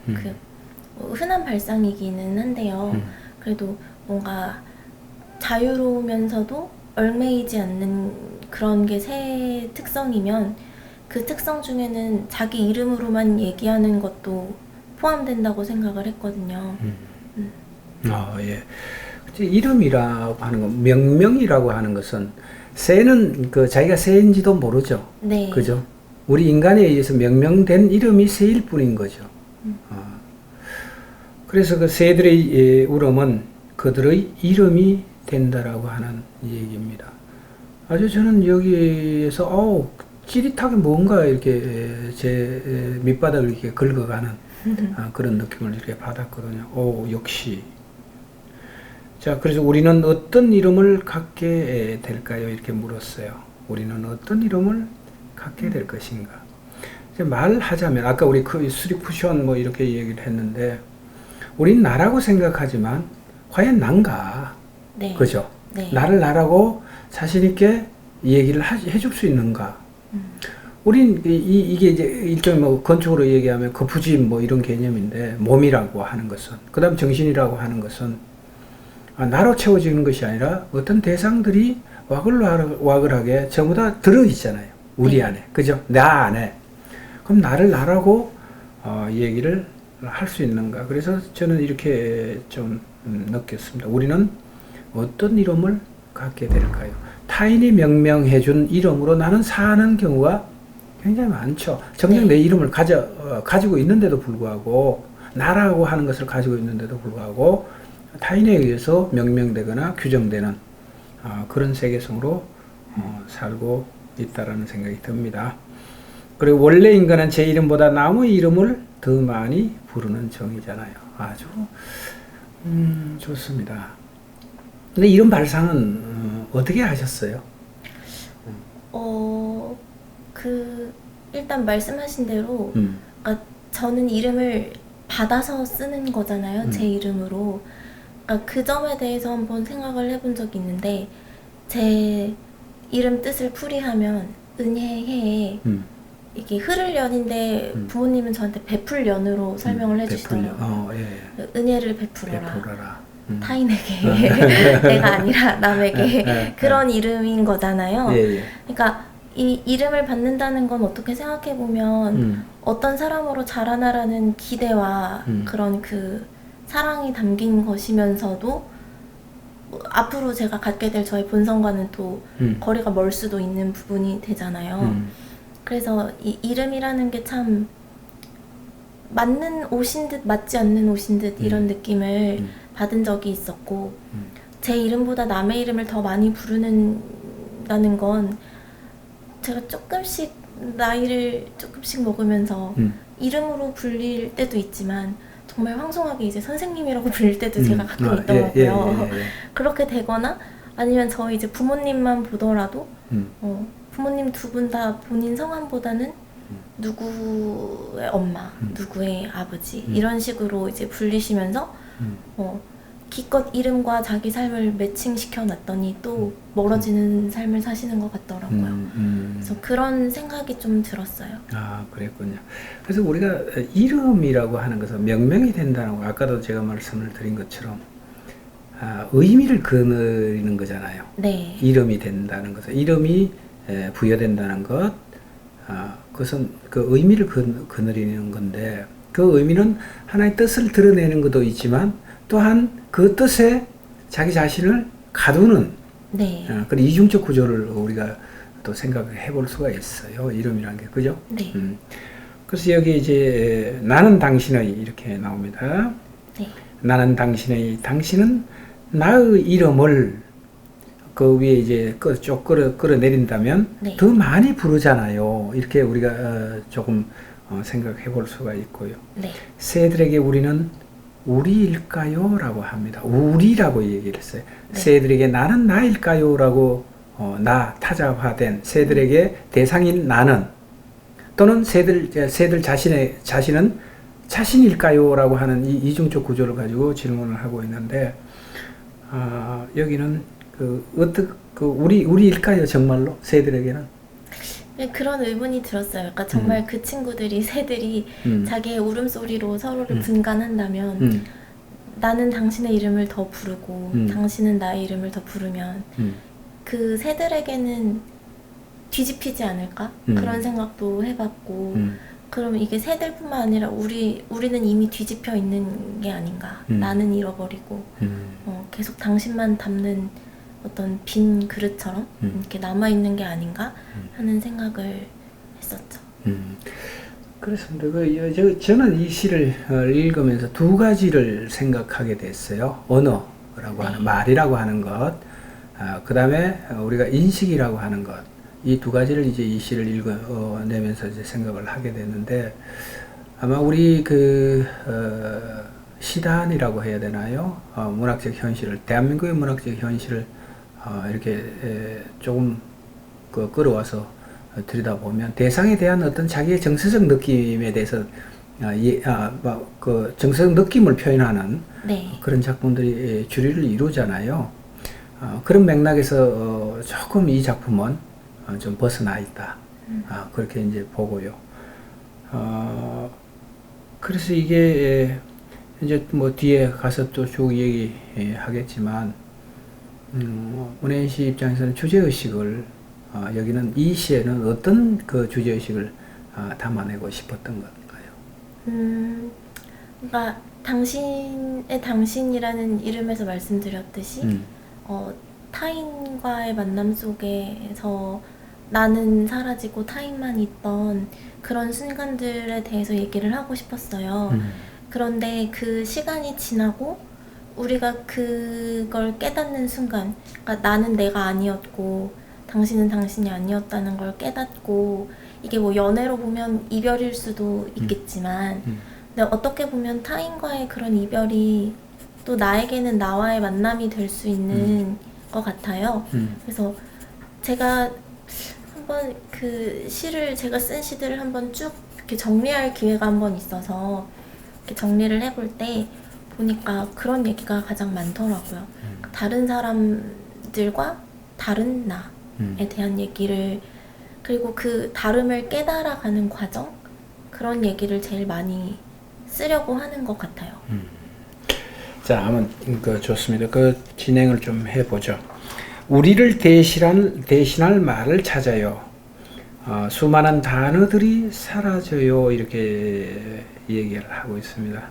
흔한 발상이기는 한데요. 그래도 뭔가 자유로우면서도 얽매이지 않는 그런 게 새의 특성이면 그 특성 중에는 자기 이름으로만 얘기하는 것도 포함된다고 생각을 했거든요. 예. 이름이라고 하는 건, 명명이라고 하는 것은 새는 자기가 새인지도 모르죠. 네. 그죠? 우리 인간에 의해서 명명된 이름이 새일 뿐인 거죠. 그래서 그 새들의 울음은 그들의 이름이 된다라고 하는 얘기입니다. 아주 저는 여기에서 찌릿하게 뭔가 이렇게 제 밑바닥을 이렇게 긁어가는 그런 느낌을 이렇게 받았거든요. 역시. 자, 그래서 우리는 어떤 이름을 갖게 될까요? 이렇게 물었어요. 우리는 어떤 이름을 갖게 될 것인가? 이제 말하자면, 아까 우리 쓰리 쿠션 뭐 이렇게 얘기를 했는데, 우린 나라고 생각하지만, 과연 난가? 네. 그죠? 네. 나를 나라고 자신있게 얘기를 해줄 수 있는가? 우린 이게 이제 일종의 뭐 건축으로 얘기하면 거푸짐 뭐 이런 개념인데, 몸이라고 하는 것은, 그 다음 정신이라고 하는 것은, 나로 채워지는 것이 아니라 어떤 대상들이 와글와글하게 전부 다 들어있잖아요. 우리 네. 안에. 그죠? 나 안에. 그럼 나를 나라고 얘기를 할 수 있는가? 그래서 저는 이렇게 좀 느꼈습니다. 우리는 어떤 이름을 갖게 될까요? 타인이 명명해준 이름으로 나는 사는 경우가 굉장히 많죠. 정작 내 이름을 가지고 있는데도 불구하고, 나라고 하는 것을 가지고 있는데도 불구하고, 타인에 의해서 명명되거나 규정되는 그런 세계성으로 살고 있다라는 생각이 듭니다. 그리고 원래 인간은 제 이름보다 남의 이름을 더 많이 부르는 정이잖아요. 아주 좋습니다. 근데 이런 발상은 어떻게 하셨어요? 일단 말씀하신 대로 그러니까 저는 이름을 받아서 쓰는 거잖아요. 제 이름으로. 그 점에 대해서 한번 생각을 해본 적이 있는데, 제 이름 뜻을 풀이하면 은혜해. 이게 흐를련인데 부모님은 저한테 베풀련으로 설명을 해주시더라고요. 예. 은혜를 베풀어라. 타인에게 내가 아니라 남에게 그런 이름인 거잖아요. 예, 예. 그러니까 이 이름을 받는다는 건 어떻게 생각해 보면 어떤 사람으로 자라나라는 기대와 그런 그 사랑이 담긴 것이면서도 앞으로 제가 갖게 될 저의 본성과는 또 거리가 멀 수도 있는 부분이 되잖아요. 그래서 이 이름이라는 게 참 맞는 옷인 듯 맞지 않는 옷인 듯 이런 느낌을 받은 적이 있었고 제 이름보다 남의 이름을 더 많이 부르는다는 건 제가 조금씩 나이를 조금씩 먹으면서 이름으로 불릴 때도 있지만 정말 황송하게 이제 선생님이라고 불릴 때도 제가 가끔 있더라고요. 예. 그렇게 되거나 아니면 저희 이제 부모님만 보더라도 부모님 두 분 다 본인 성함보다는 누구의 엄마, 누구의 아버지 이런 식으로 이제 불리시면서 기껏 이름과 자기 삶을 매칭시켜 놨더니 또 멀어지는 삶을 사시는 것 같더라고요. 그래서 그런 생각이 좀 들었어요. 아, 그랬군요. 그래서 우리가 이름이라고 하는 것은 명명이 된다는 거, 아까도 제가 말씀을 드린 것처럼 의미를 거느리는 거잖아요. 네. 이름이 된다는 것은, 이름이 부여된다는 것, 그것은 그 의미를 거느리는 건데, 그 의미는 하나의 뜻을 드러내는 것도 있지만 또한 그 뜻에 자기 자신을 가두는 네. 그런 이중적 구조를 우리가 또 생각해 볼 수가 있어요. 이름이라는 게, 그죠? 네. 그래서 여기 이제 나는 당신의 이렇게 나옵니다. 네. 나는 당신은 나의 이름을 그 위에 이제 쭉 끌어내린다면 네. 더 많이 부르잖아요. 이렇게 우리가 조금 생각해 볼 수가 있고요. 네. 새들에게 우리는 우리일까요? 라고 합니다. 우리라고 얘기를 했어요. 네. 새들에게 나는 나일까요? 라고 나 타자화된 새들에게 대상인 나는, 또는 새들 자신은 자신일까요? 라고 하는 이 이중적 구조를 가지고 질문을 하고 있는데, 여기는 우리일까요? 정말로 새들에게는? 네, 그런 의문이 들었어요. 그러니까 정말 그 친구들이 새들이 자기의 울음소리로 서로를 분간한다면 나는 당신의 이름을 더 부르고 당신은 나의 이름을 더 부르면 그 새들에게는 뒤집히지 않을까? 그런 생각도 해봤고 그러면 이게 새들뿐만 아니라 우리는 이미 뒤집혀 있는 게 아닌가? 나는 잃어버리고 계속 당신만 담는 어떤 빈 그릇처럼 이렇게 남아있는 게 아닌가 하는 생각을 했었죠. 그렇습니다. 저는 이 시를 읽으면서 두 가지를 생각하게 됐어요. 언어라고 하는, 말이라고 하는 것, 그 다음에 우리가 인식이라고 하는 것, 이 두 가지를 이제 이 시를 읽어내면서 이제 생각을 하게 됐는데, 아마 우리 시단이라고 해야 되나요? 문학적 현실을, 대한민국의 문학적 현실을 이렇게 조금 끌어와서 들여다보면 대상에 대한 어떤 자기의 정서적 느낌에 대해서 그 정서적 느낌을 표현하는 네. 그런 작품들이 주류를 이루잖아요. 그런 맥락에서 조금 이 작품은 좀 벗어나 있다. 그렇게 이제 보고요. 그래서 이게 이제 뭐 뒤에 가서 또 쭉 얘기하겠지만, 문혜인 씨 입장에서는 주제의식을, 여기는 이 시에는 어떤 그 주제의식을 담아내고 싶었던 건가요? 그러니까 당신이라는 이름에서 말씀드렸듯이 타인과의 만남 속에서 나는 사라지고 타인만 있던 그런 순간들에 대해서 얘기를 하고 싶었어요. 그런데 그 시간이 지나고 우리가 그걸 깨닫는 순간, 그러니까 나는 내가 아니었고 당신은 당신이 아니었다는 걸 깨닫고, 이게 뭐 연애로 보면 이별일 수도 있겠지만 근데 어떻게 보면 타인과의 그런 이별이 또 나에게는 나와의 만남이 될 수 있는 것 같아요. 그래서 제가 한번 제가 쓴 시들을 한번 쭉 이렇게 정리할 기회가 한번 있어서 이렇게 정리를 해볼 때 보니까 그런 얘기가 가장 많더라고요. 다른 사람들과 다른 나에 대한 얘기를, 그리고 그 다름을 깨달아가는 과정, 그런 얘기를 제일 많이 쓰려고 하는 것 같아요. 자, 한번 좋습니다. 그 진행을 좀 해보죠. 우리를 대신할 말을 찾아요. 수많은 단어들이 사라져요. 이렇게 얘기를 하고 있습니다.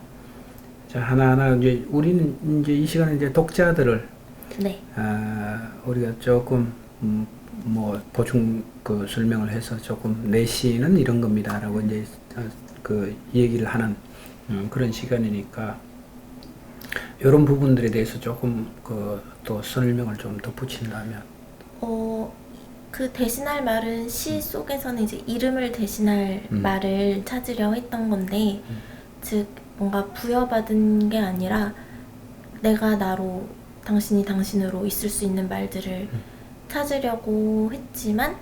자, 하나하나 이제 우리는 이제 이 시간에 이제 독자들을 네. 우리가 조금 뭐 보충 설명을 해서 조금 내시는 이런 겁니다라고 이제 그 얘기를 하는 그런 시간이니까 이런 부분들에 대해서 조금 또 설명을 좀 덧붙인다면. 그 대신할 말은 시 속에서는 이제 이름을 대신할 말을 찾으려 했던 건데, 즉 뭔가 부여받은 게 아니라 내가 나로, 당신이 당신으로 있을 수 있는 말들을 찾으려고 했지만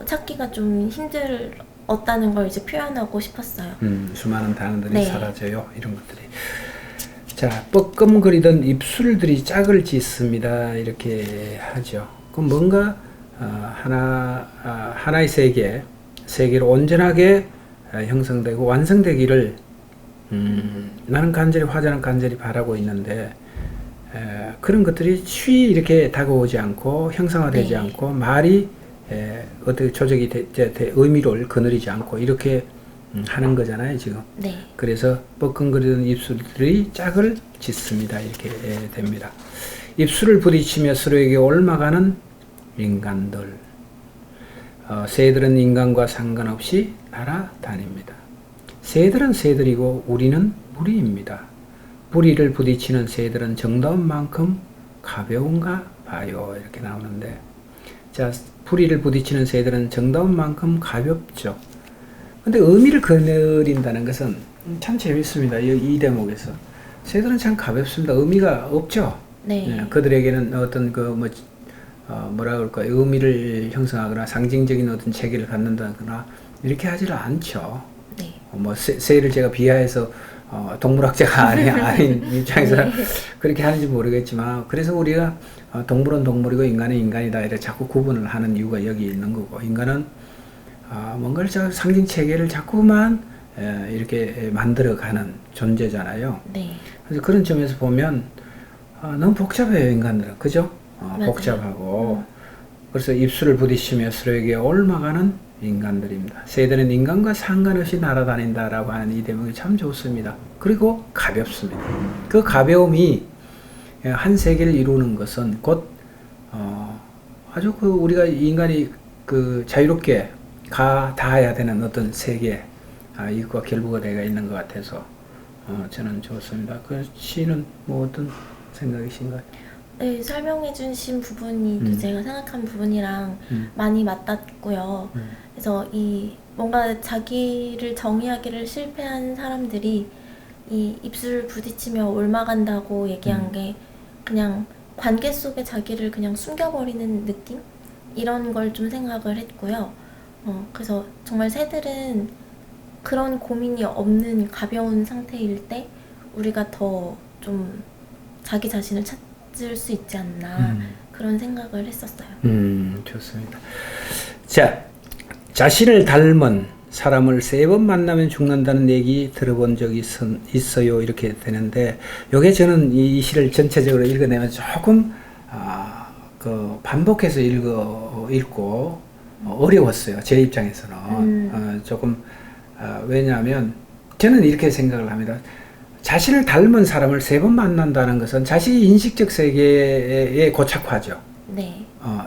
찾기가 좀 힘들었다는 걸 이제 표현하고 싶었어요. 수많은 단어들이 네. 사라져요. 이런 것들이. 자, 뻐끔거리던 입술들이 짝을 짓습니다. 이렇게 하죠. 그럼 뭔가 하나의 세계로 온전하게 형성되고 완성되기를 나는 간절히 바라고 있는데, 그런 것들이 쉬이 이렇게 다가오지 않고 형상화되지 네. 않고 말이 어떻게 조적이 의미를 거느리지 않고 이렇게 하는 거잖아요, 지금. 네. 그래서 뻐끔거리던 입술들이 짝을 짓습니다. 이렇게 됩니다. 입술을 부딪히며 서로에게 옮아가는 인간들. 새들은 인간과 상관없이 날아다닙니다. 새들은 새들이고 우리는 무리입니다. 부리를 부딪히는 새들은 정다운 만큼 가벼운가 봐요. 이렇게 나오는데, 자, 부리를 부딪히는 새들은 정다운 만큼 가볍죠. 근데 의미를 거느린다는 것은 참 재밌습니다. 이 대목에서 새들은 참 가볍습니다. 의미가 없죠. 네. 그들에게는 어떤 뭐라 그럴까, 의미를 형성하거나 상징적인 어떤 체계를 갖는다거나 이렇게 하지를 않죠. 네. 새를 제가 비하해서 동물학자가 아닌 입장에서 네. 그렇게 하는지 모르겠지만, 그래서 우리가 동물은 동물이고 인간은 인간이다 이렇게 자꾸 구분을 하는 이유가 여기 있는 거고, 인간은 뭔가를 상징 체계를 자꾸만 이렇게 만들어가는 존재잖아요. 네. 그래서 그런 점에서 보면 너무 복잡해요, 인간들은. 그죠? 맞아요. 복잡하고. 그래서 입술을 부딪히며 서로에게 옮아가는 인간들입니다. 새들은 인간과 상관없이 날아다닌다라고 하는 이 대목이 참 좋습니다. 그리고 가볍습니다. 그 가벼움이 한 세계를 이루는 것은 곧 아주 우리가 인간이 자유롭게 닿아야 되는 어떤 세계, 이것과 결부가 되어 있는 것 같아서 저는 좋습니다. 그 시는 뭐 어떤 생각이신가요? 네, 설명해 주신 부분이 또 제가 생각한 부분이랑 많이 맞닿고요. 그래서 뭔가 자기를 정의하기를 실패한 사람들이 이 입술을 부딪히며 옮아간다고 얘기한 게 그냥 관계 속에 자기를 그냥 숨겨버리는 느낌? 이런 걸 좀 생각을 했고요. 그래서 정말 새들은 그런 고민이 없는 가벼운 상태일 때 우리가 더 좀 자기 자신을 찾을 수 있지 않나 그런 생각을 했었어요. 좋습니다. 자, 자신을 닮은 사람을 3번 만나면 죽는다는 얘기 들어본 적이 있어요. 이렇게 되는데, 요게 저는 이 시를 전체적으로 읽어내면 조금 반복해서 읽고 어려웠어요. 제 입장에서는. 조금 왜냐하면 저는 이렇게 생각을 합니다. 자신을 닮은 사람을 3번 만난다는 것은 자신이 인식적 세계에 고착화죠. 네.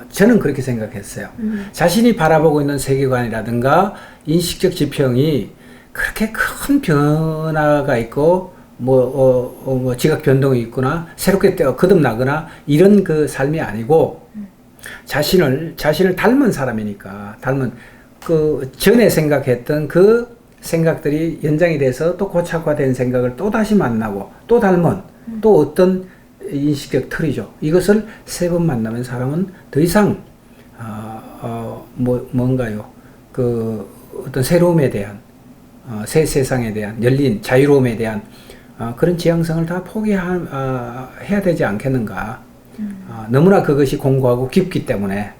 저는 그렇게 생각했어요. 자신이 바라보고 있는 세계관이라든가 인식적 지평이 그렇게 큰 변화가 있고 지각 변동이 있거나 새롭게 거듭나거나 이런 그 삶이 아니고, 자신을 닮은 사람이니까, 전에 생각했던 그 생각들이 연장이 돼서 또 고착화된 생각을 또 다시 만나고 또 닮은 또 어떤 인식적 틀이죠. 이것을 3번 만나면 사람은 더 이상 뭔가요? 어떤 새로움에 대한 새 세상에 대한 열린 자유로움에 대한 그런 지향성을 다 포기해야 되지 않겠는가. 너무나 그것이 공고하고 깊기 때문에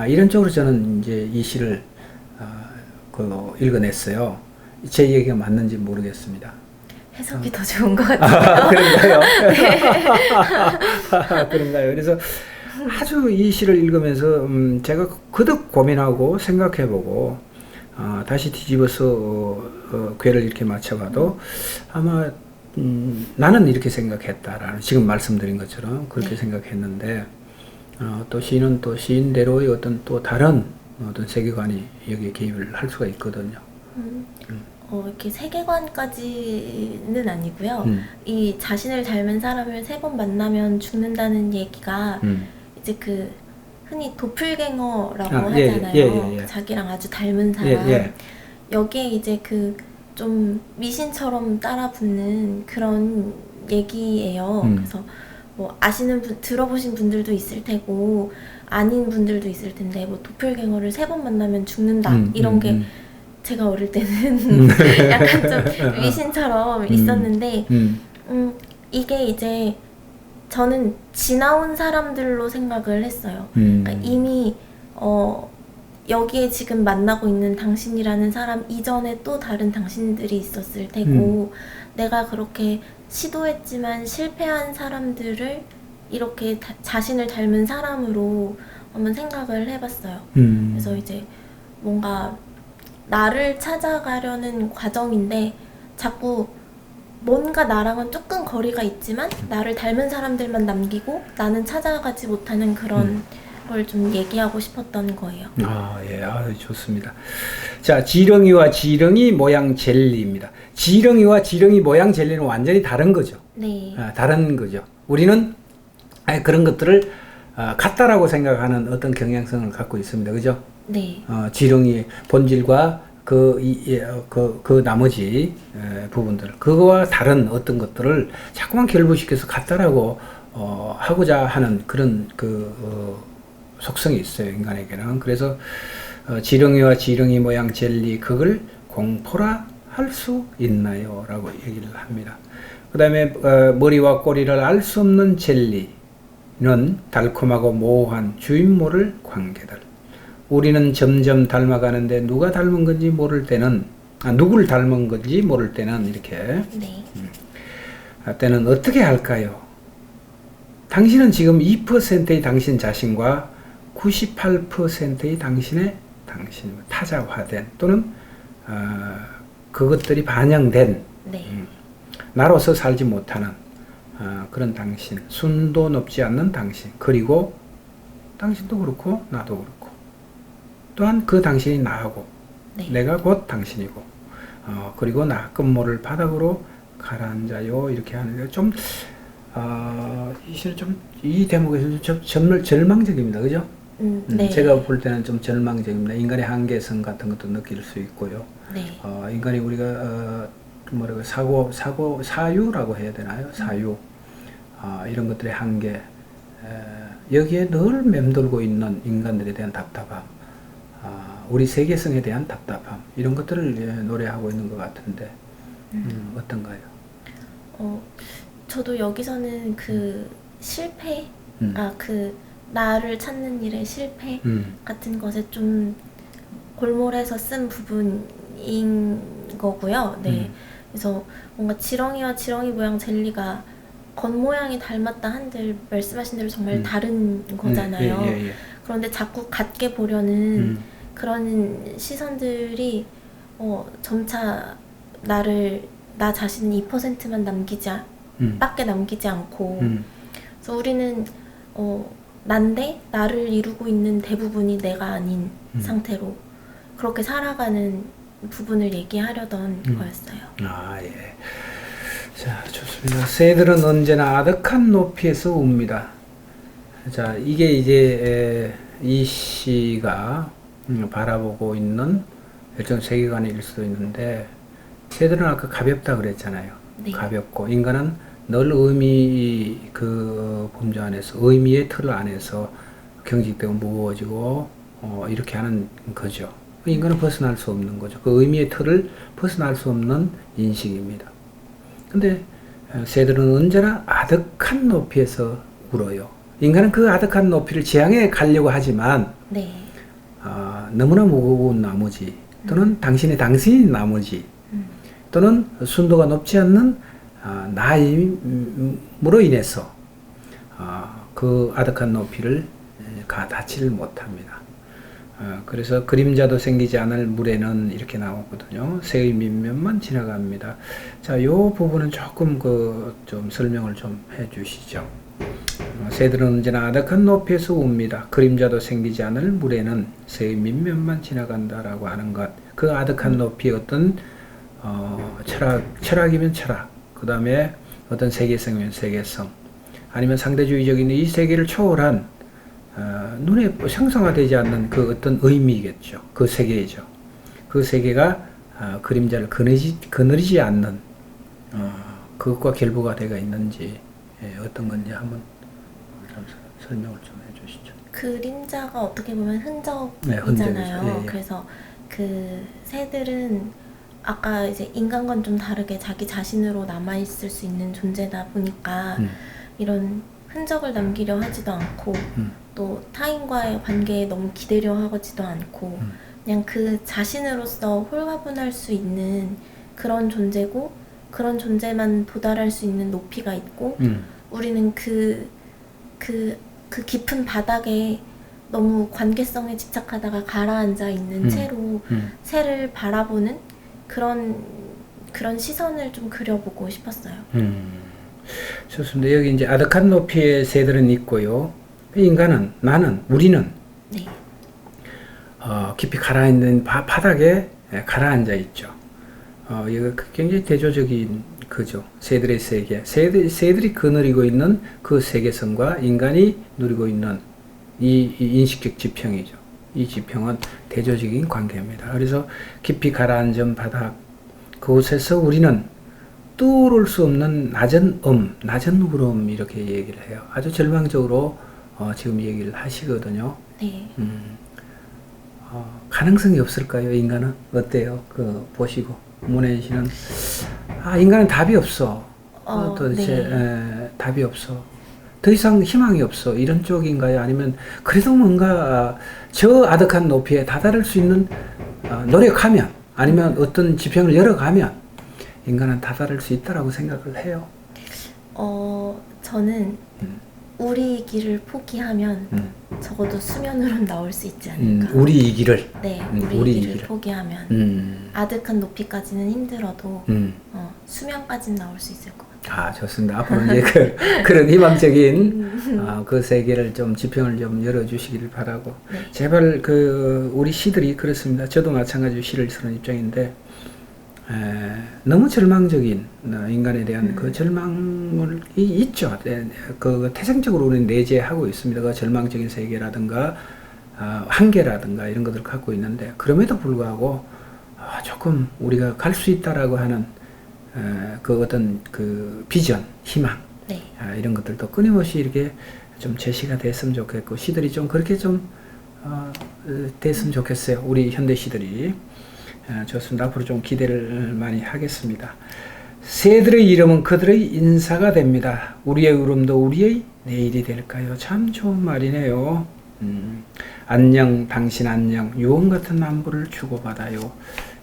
이런 쪽으로 저는 이제 이 시를 읽어냈어요. 제 얘기가 맞는지 모르겠습니다. 해석이 더 좋은 것 같아요. 그런가요? 그런가요? 그래서 아주 이 시를 읽으면서 제가 거듭 고민하고 생각해보고 다시 뒤집어서 궤를 이렇게 맞춰봐도 아마 나는 이렇게 생각했다라는 지금 말씀드린 것처럼 그렇게 네. 생각했는데 또 시인은 또 시인대로의 어떤 또 다른 어떤 세계관이 여기에 개입을 할 수가 있거든요. 이렇게 세계관까지는 아니고요. 이 자신을 닮은 사람을 3번 만나면 죽는다는 얘기가 이제 그 흔히 도플갱어라고 하잖아요. 예. 자기랑 아주 닮은 사람. 예. 여기에 이제 그 좀 미신처럼 따라붙는 그런 얘기예요. 그래서 뭐 들어보신 분들도 있을 테고 아닌 분들도 있을 텐데 뭐 도플갱어를 3번 만나면 죽는다 이런 게 제가 어릴 때는 약간 좀 미신처럼 있었는데 이게 이제 저는 지나온 사람들로 생각을 했어요. 그러니까 이미 여기에 지금 만나고 있는 당신이라는 사람 이전에 또 다른 당신들이 있었을 테고 내가 그렇게 시도했지만 실패한 사람들을 이렇게 자신을 닮은 사람으로 한번 생각을 해봤어요. 그래서 이제 뭔가 나를 찾아가려는 과정인데 자꾸 뭔가 나랑은 조금 거리가 있지만 나를 닮은 사람들만 남기고 나는 찾아가지 못하는 그런 걸 좀 얘기하고 싶었던 거예요. 예, 좋습니다. 자, 지렁이와 지렁이 모양 젤리입니다. 지렁이와 지렁이 모양 젤리는 완전히 다른 거죠. 네. 다른 거죠. 우리는 그런 것들을 같다라고 생각하는 어떤 경향성을 갖고 있습니다. 그죠? 네. 지렁이 본질과 그 나머지 부분들, 그거와 다른 어떤 것들을 자꾸만 결부시켜서 같다라고 하고자 하는 그런 속성이 있어요, 인간에게는. 그래서 지렁이와 지렁이 모양 젤리, 그걸 공포라 할 수 있나요? 라고 얘기를 합니다. 그 다음에 머리와 꼬리를 알 수 없는 젤리는 달콤하고 모호한 주인 모를 관계들. 우리는 점점 닮아가는데 누가 닮은 건지 모를 때는 누구를 닮은 건지 모를 때는 이렇게 네. 때는 어떻게 할까요? 당신은 지금 2%의 당신 자신과 98%의 당신 타자화된 또는 그것들이 반영된 네. 나로서 살지 못하는 그런 당신, 순도 높지 않는 당신, 그리고 당신도 그렇고 나도 그렇고 또한 그 당신이 나하고 네. 내가 곧 당신이고 그리고 나 끝모를 바닥으로 가라앉아요 이렇게 하는데 좀 이 시는 좀 이 대목에서 좀 절망적입니다. 그죠? 네. 제가 볼 때는 좀 절망적입니다. 인간의 한계성 같은 것도 느낄 수 있고요. 네. 인간이 우리가 사유라고 해야 되나요? 사유. 이런 것들의 한계. 여기에 늘 맴돌고 있는 인간들에 대한 답답함. 우리 세계성에 대한 답답함. 이런 것들을 노래하고 있는 것 같은데, 어떤가요? 저도 여기서는 그 실패, 그 나를 찾는 일의 실패 같은 것에 좀 골몰해서 쓴 부분인 거고요. 네. 그래서 뭔가 지렁이와 지렁이 모양 젤리가 겉모양이 닮았다 한들 말씀하신 대로 정말 다른 거잖아요. 예. 그런데 자꾸 같게 보려는 그런 시선들이 점차 나 자신은 2%만 밖에 남기지 않고 그래서 우리는 난데 나를 이루고 있는 대부분이 내가 아닌 상태로 그렇게 살아가는 부분을 얘기하려던 거였어요. 예. 자, 좋습니다. 새들은 언제나 아득한 높이에서 웁니다. 자, 이게 이제 이 시가 바라보고 있는 일정 세계관일 수도 있는데 새들은 아까 가볍다 그랬잖아요. 네. 가볍고 인간은 늘 의미 범주 안에서 의미의 틀 안에서 경직되고 무거워지고 이렇게 하는 거죠. 인간은 벗어날 수 없는 거죠. 그 의미의 틀을 벗어날 수 없는 인식입니다. 근데 새들은 언제나 아득한 높이에서 울어요. 인간은 그 아득한 높이를 지향해 가려고 하지만 네. 너무나 무거운 나머지 또는 당신이 나머지 또는 순도가 높지 않는 나임으로 인해서 그 아득한 높이를 닿지를 못합니다. 그래서 그림자도 생기지 않을 물에는 이렇게 나오거든요. 새의 밑면만 지나갑니다. 자, 요 부분은 조금 좀 설명을 좀 해주시죠. 새들은 언제나 아득한 높이에서 웁니다. 그림자도 생기지 않을 물에는 새의 밑면만 지나간다라고 하는 것. 그 아득한 높이 어떤 철학이면 철학, 그 다음에 어떤 세계성이면 세계성, 아니면 상대주의적인 이 세계를 초월한 눈에 생성화되지 않는 그 어떤 의미겠죠. 그 세계이죠. 그 세계가 그림자를 거느리지 않는 그것과 결부가 되어 있는지 어떤 건지 한번 설명을 좀 해주시죠. 그림자가 어떻게 보면 네, 흔적이잖아요. 예. 그래서 그 새들은 아까 이제 인간과는 좀 다르게 자기 자신으로 남아있을 수 있는 존재다 보니까 이런 흔적을 남기려 하지도 않고 또 타인과의 관계에 너무 기대려 하지도 않고 그냥 그 자신으로서 홀가분할 수 있는 그런 존재고, 그런 존재만 도달할 수 있는 높이가 있고 우리는 그 깊은 바닥에 너무 관계성에 집착하다가 가라앉아 있는 채로 새를 바라보는 그런 시선을 좀 그려보고 싶었어요. 좋습니다. 여기 이제 아득한 높이의 새들은 있고요. 인간은, 나는, 우리는 네. 깊이 가라앉는 바닥에 가라앉아 있죠. 이거 굉장히 대조적인 그죠. 새들의 세계. 새들이 거느리고 있는 그 세계성과 인간이 누리고 있는 이 인식적 지평이죠. 이 지평은 대조적인 관계입니다. 그래서 깊이 가라앉은 바닥, 그곳에서 우리는 뚫을 수 없는 낮은 낮은 울음 이렇게 얘기를 해요. 아주 절망적으로 지금 얘기를 하시거든요. 네. 가능성이 없을까요? 인간은 어때요? 보시고 문혜인 씨는 인간은 답이 없어. 도대체 네. 답이 없어. 더 이상 희망이 없어. 이런 쪽인가요? 아니면 그래도 뭔가 저 아득한 높이에 다다를 수 있는 노력하면, 아니면 어떤 지평을 열어가면 인간은 다다를 수 있다라고 생각을 해요. 저는 우리 길을 포기하면 적어도 수면으로 나올 수 있지 않을까. 우리 이 길을. 네, 우리 길을 포기하면 아득한 높이까지는 힘들어도 수면까지는 나올 수 있을 것 같아요. 좋습니다. 앞으로 이제 그런 희망적인 그 세계를 좀 지평을 좀 열어주시기를 바라고. 네. 제발 우리 시들이 그렇습니다. 저도 마찬가지로 시를 쓰는 입장인데 너무 절망적인 인간에 대한 그 절망을 있죠. 그 태생적으로 우리는 내재하고 있습니다. 그 절망적인 세계라든가 한계라든가 이런 것들을 갖고 있는데, 그럼에도 불구하고 조금 우리가 갈 수 있다라고 하는 그 어떤 그 비전, 희망, 네. 이런 것들도 끊임없이 이렇게 좀 제시가 됐으면 좋겠고, 시들이 좀 그렇게 좀 됐으면 좋겠어요. 우리 현대 시들이. 좋습니다. 앞으로 좀 기대를 많이 하겠습니다. 새들의 이름은 그들의 인사가 됩니다. 우리의 울음도 우리의 내일이 될까요? 참 좋은 말이네요. 안녕, 당신 안녕, 유언 같은 안부를 주고받아요.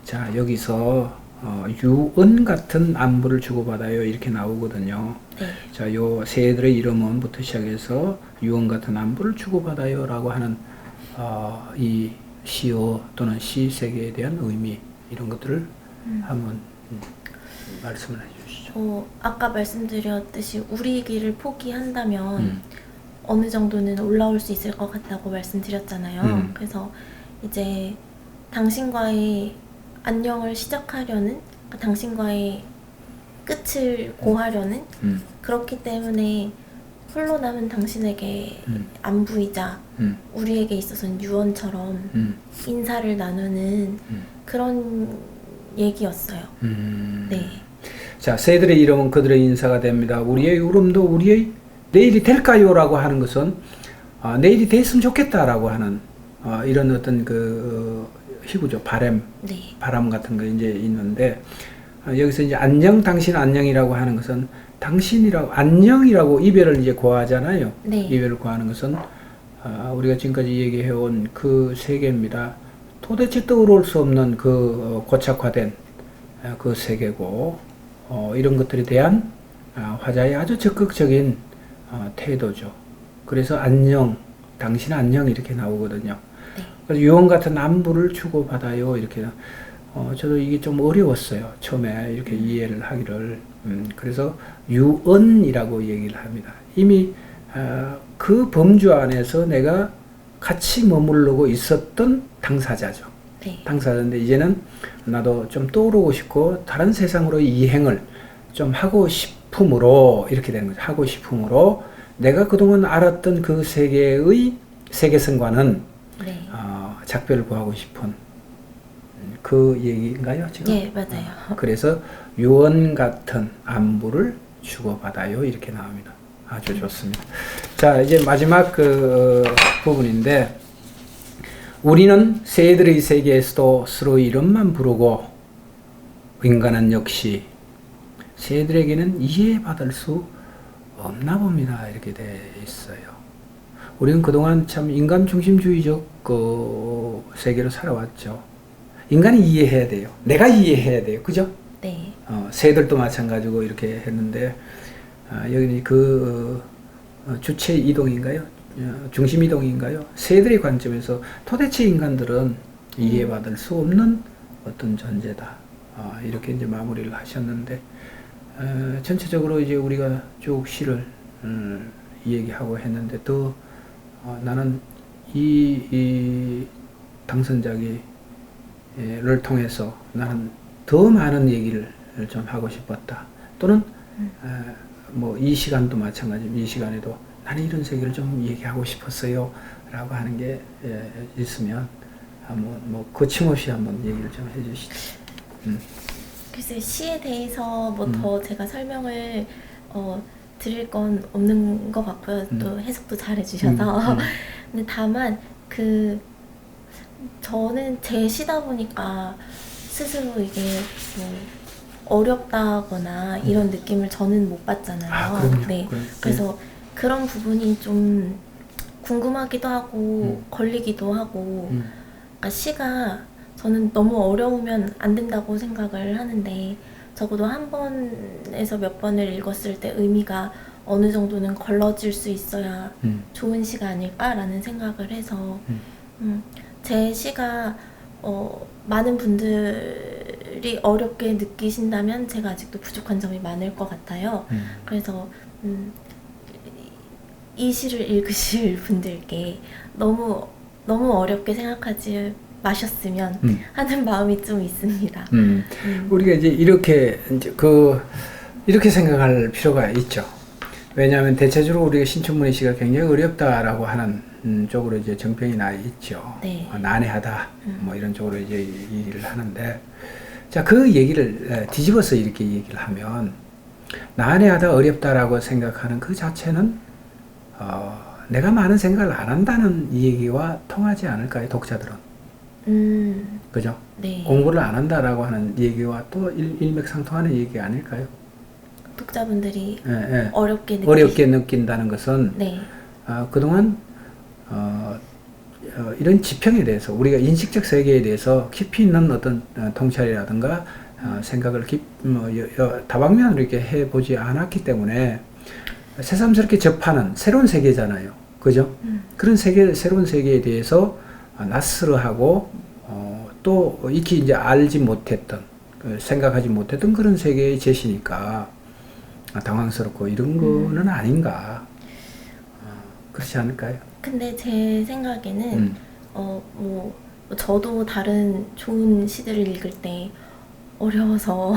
자, 여기서 유언 같은 안부를 주고받아요 이렇게 나오거든요. 네. 자, 요 새들의 이름은부터 시작해서 유언 같은 안부를 주고받아요 라고 하는 이 시어 또는 시 세계에 대한 의미, 이런 것들을 한번 말씀을 해주시죠. 아까 말씀드렸듯이 우리 길을 포기한다면 어느 정도는 올라올 수 있을 것 같다고 말씀드렸잖아요. 그래서 이제 당신과의 안녕을 시작하려는, 그러니까 당신과의 끝을 고하려는, 그렇기 때문에 홀로 남은 당신에게 안부이자 우리에게 있어서는 유언처럼 인사를 나누는 그런 얘기였어요. 네. 자, 새들의 이름은 그들의 인사가 됩니다. 우리의 울음도 우리의 내일이 될까요? 라고 하는 것은 내일이 됐으면 좋겠다라고 하는 이런 어떤 희구죠. 네. 바람 같은 거 이제 있는데, 여기서 이제 안녕, 당신 안녕이라고 하는 것은 당신이라고, 안녕이라고 이별을 이제 고하잖아요. 네. 이별을 고하는 것은 우리가 지금까지 얘기해온 그 세계입니다. 도대체 떠오를 수 없는 그 고착화된 그 세계고 이런 것들에 대한 화자의 아주 적극적인 태도죠. 그래서 안녕, 당신 안녕 이렇게 나오거든요. 네. 그래서 유언 같은 안부를 주고받아요 이렇게. 저도 이게 좀 어려웠어요. 처음에 이렇게 이해를 하기를. 그래서 유언이라고 얘기를 합니다. 이미 그 범주 안에서 내가 같이 머무르고 있었던 당사자죠. 네. 당사자인데 이제는 나도 좀 떠오르고 싶고 다른 세상으로 이행을 좀 하고 싶음으로 이렇게 되는 거죠. 하고 싶음으로 내가 그동안 알았던 그 세계의 세계선과는 네. 작별을 구하고 싶은 그 얘기인가요, 지금? 네, 맞아요. 그래서 유언 같은 안부를 주고받아요 이렇게 나옵니다. 아주 좋습니다. 자, 이제 마지막 그 부분인데 우리는 새들의 세계에서도 서로 이름만 부르고 인간은 역시 새들에게는 이해받을 수 없나 봅니다. 이렇게 돼 있어요. 우리는 그동안 참 인간 중심주의적 그 세계로 살아왔죠. 인간이 이해해야 돼요. 내가 이해해야 돼요. 그죠? 네. 새들도 마찬가지고 이렇게 했는데 여기 그 주체 이동인가요? 중심 이동인가요? 새들의 관점에서 도대체 인간들은 이해받을 수 없는 어떤 존재다. 이렇게 이제 마무리를 하셨는데 전체적으로 이제 우리가 쭉 시를 얘기하고 했는데 또 나는 이 당선자기를 통해서 나는 더 많은 얘기를 좀 하고 싶었다. 또는 뭐 이 시간도 마찬가지고 이 시간에도 나는 이런 세계를 좀 얘기하고 싶었어요 라고 하는 게 있으면 한번 뭐 거침없이 한번 얘기를 좀 해주시죠. 글쎄 시에 대해서 뭐 더 제가 설명을 드릴 건 없는 것 같고요. 또 해석도 잘 해주셔서 근데 다만 저는 제 시다 보니까 스스로 이게 뭐 어렵다거나 이런 느낌을 저는 못 받잖아요. 그럼요. 네. 그래서 그런 부분이 좀 궁금하기도 하고 걸리기도 하고 그러니까 시가 저는 너무 어려우면 안 된다고 생각을 하는데 적어도 한 번에서 몇 번을 읽었을 때 의미가 어느 정도는 걸러질 수 있어야 좋은 시가 아닐까라는 생각을 해서 제 시가 많은 분들이 어렵게 느끼신다면 제가 아직도 부족한 점이 많을 것 같아요. 그래서 이 시를 읽으실 분들께 너무 어렵게 생각하지 마셨으면 하는 마음이 좀 있습니다. 우리가 이제 이렇게 생각할 필요가 있죠. 왜냐하면 대체적으로 우리가 신춘문예 시가 굉장히 어렵다라고 하는 쪽으로 이제 정평이 나 있죠. 네. 난해하다 뭐 이런 쪽으로 이제 얘기를 하는데 자, 그 얘기를 뒤집어서 이렇게 얘기를 하면 난해하다 어렵다라고 생각하는 그 자체는 내가 많은 생각을 안 한다는 이 얘기와 통하지 않을까요, 독자들은? 그죠? 네. 공부를 안 한다라고 하는 얘기와 또 일맥상통하는 얘기 아닐까요? 독자분들이 예. 어렵게 느낀다는 것은 네. 그동안 이런 지평에 대해서 우리가 인식적 세계에 대해서 깊이 있는 어떤 통찰이라든가 생각을 다방면으로 이렇게 해보지 않았기 때문에 새삼스럽게 접하는 새로운 세계잖아요. 그죠? 그런 새로운 세계에 대해서 낯설어하고 또 익히 이제 알지 못했던 생각하지 못했던 그런 세계의 제시니까 당황스럽고 이런 거는 아닌가. 그렇지 않을까요? 근데 제 생각에는 뭐 저도 다른 좋은 시들을 읽을 때 어려워서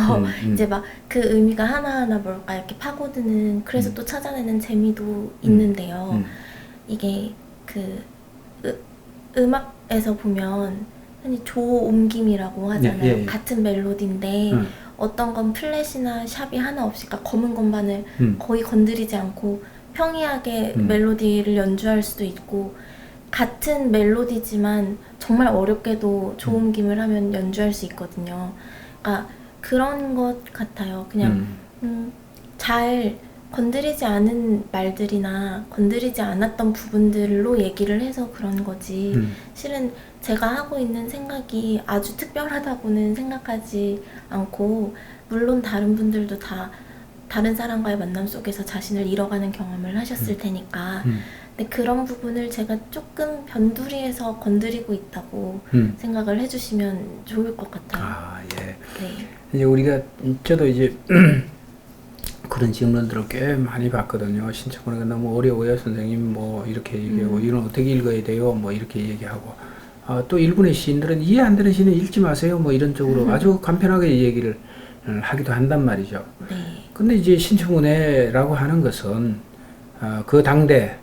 이제 막 그 의미가 하나하나 뭘까 이렇게 파고드는 그래서 또 찾아내는 재미도 있는데요. 이게 음악에서 보면 흔히 조옮김이라고 하잖아요. 예. 같은 멜로디인데 어떤 건 플랫이나 샵이 하나 없이 그러니까 검은 건반을 거의 건드리지 않고 평이하게 멜로디를 연주할 수도 있고 같은 멜로디지만 정말 어렵게도 조옮김을 하면 연주할 수 있거든요. 그러니까 그런 것 같아요. 그냥 잘 건드리지 않은 말들이나 건드리지 않았던 부분들로 얘기를 해서 그런 거지. 실은 제가 하고 있는 생각이 아주 특별하다고는 생각하지 않고, 물론 다른 분들도 다 다른 사람과의 만남 속에서 자신을 잃어가는 경험을 하셨을 테니까. 근데 그런 부분을 제가 조금 변두리에서 건드리고 있다고 생각을 해주시면 좋을 것 같아요. 아, 예. 네. 이제 우리가 저도 이제 그런 질문들을 꽤 많이 받거든요. 신청하는 게 너무 어려워요, 선생님. 뭐 이렇게 얘기하고 이건 어떻게 읽어야 돼요? 뭐 이렇게 얘기하고. 또 일본의 시인들은 이해 안 되는 시는 읽지 마세요. 뭐 이런 쪽으로 아주 간편하게 얘기를 하기도 한단 말이죠. 네. 근데 이제 신춘문예라고 하는 것은 그 당대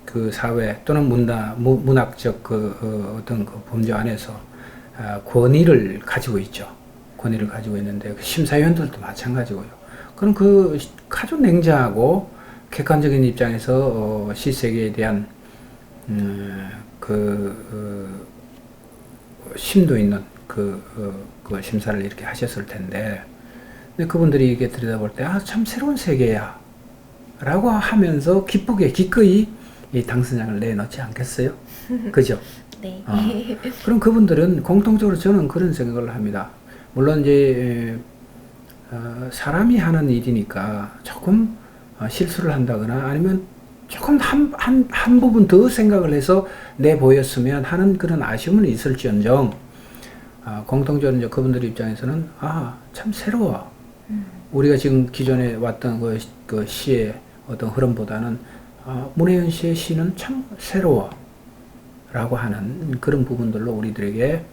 그 사회 또는 문학적 어떤 그 범주 안에서 권위를 가지고 있죠. 권위를 가지고 있는데 그 심사위원들도 마찬가지고요. 그럼 그 아주 냉정하고 객관적인 입장에서 시세계에 대한 심도 있는 그 심사를 이렇게 하셨을 텐데, 근데 그분들이 이게 들여다볼 때 참 새로운 세계야 라고 하면서 기쁘게 기꺼이 이 당선장을 내놓지 않겠어요? 그죠? 네. 그럼 그분들은 공통적으로 저는 그런 생각을 합니다. 물론 이제 사람이 하는 일이니까 조금 실수를 한다거나 아니면 조금 한 부분 더 생각을 해서 내보였으면 하는 그런 아쉬움은 있을지언정, 공통적으로 이제 그분들 입장에서는 참 새로워. 우리가 지금 기존에 왔던 그 시의 어떤 흐름보다는 문혜연 씨의 시는 참 새로워 라고 하는 그런 부분들로 우리들에게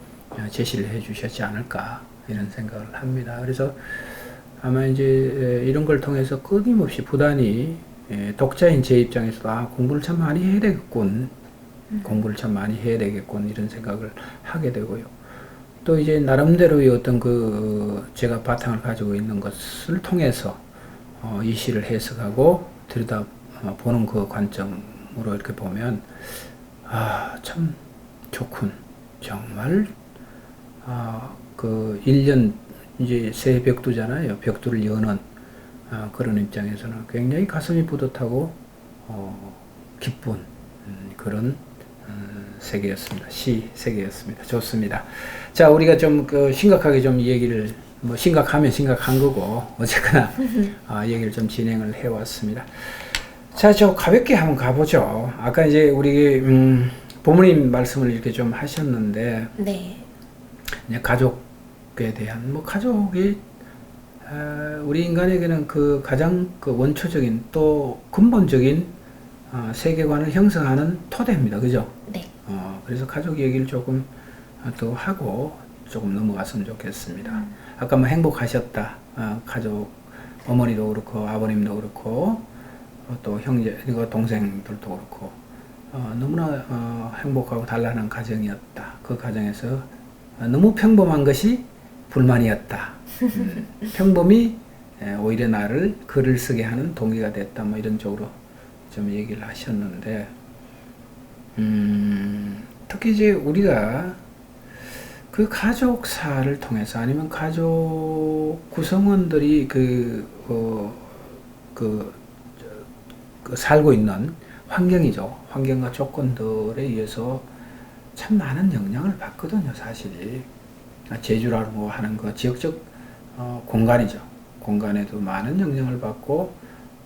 제시를 해 주셨지 않을까 이런 생각을 합니다. 그래서 아마 이제 이런 걸 통해서 끊임없이 부단히 독자인 제 입장에서도 공부를 참 많이 해야 되겠군, 공부를 참 많이 해야 되겠군 이런 생각을 하게 되고요. 또 이제 나름대로의 어떤 제가 바탕을 가지고 있는 것을 통해서 이 시를 해석하고 들여다보는 그 관점으로 이렇게 보면 참 좋군. 정말 그 1년 이제 새 벽두잖아요. 벽두를 여는 그런 입장에서는 굉장히 가슴이 뿌듯하고 기쁜 그런 세계였습니다. 시 세계였습니다. 좋습니다. 자, 우리가 좀 심각하게 좀 얘기를 심각하면 심각한 거고 어쨌거나 얘기를 좀 진행을 해왔습니다. 자, 저 가볍게 한번 가보죠. 아까 이제 우리 부모님 말씀을 이렇게 좀 하셨는데, 네. 이제 가족에 대한 가족이 우리 인간에게는 그 가장 원초적인 또 근본적인 세계관을 형성하는 토대입니다. 그죠? 네. 그래서 가족 얘기를 조금 더 하고 조금 넘어갔으면 좋겠습니다. 아까 행복하셨다. 가족, 어머니도 그렇고 아버님도 그렇고 또 형제, 동생들도 그렇고 너무나 행복하고 단란한 가정이었다. 그 가정에서 너무 평범한 것이 불만이었다. 평범이 오히려 나를 글을 쓰게 하는 동기가 됐다. 뭐 이런 쪽으로 좀 얘기를 하셨는데, 특히 이제 우리가 그 가족사를 통해서 아니면 가족 구성원들이 살고 있는 환경이죠. 환경과 조건들에 의해서 참 많은 영향을 받거든요, 사실이. 제주라고 하는 그 지역적 공간이죠. 공간에도 많은 영향을 받고,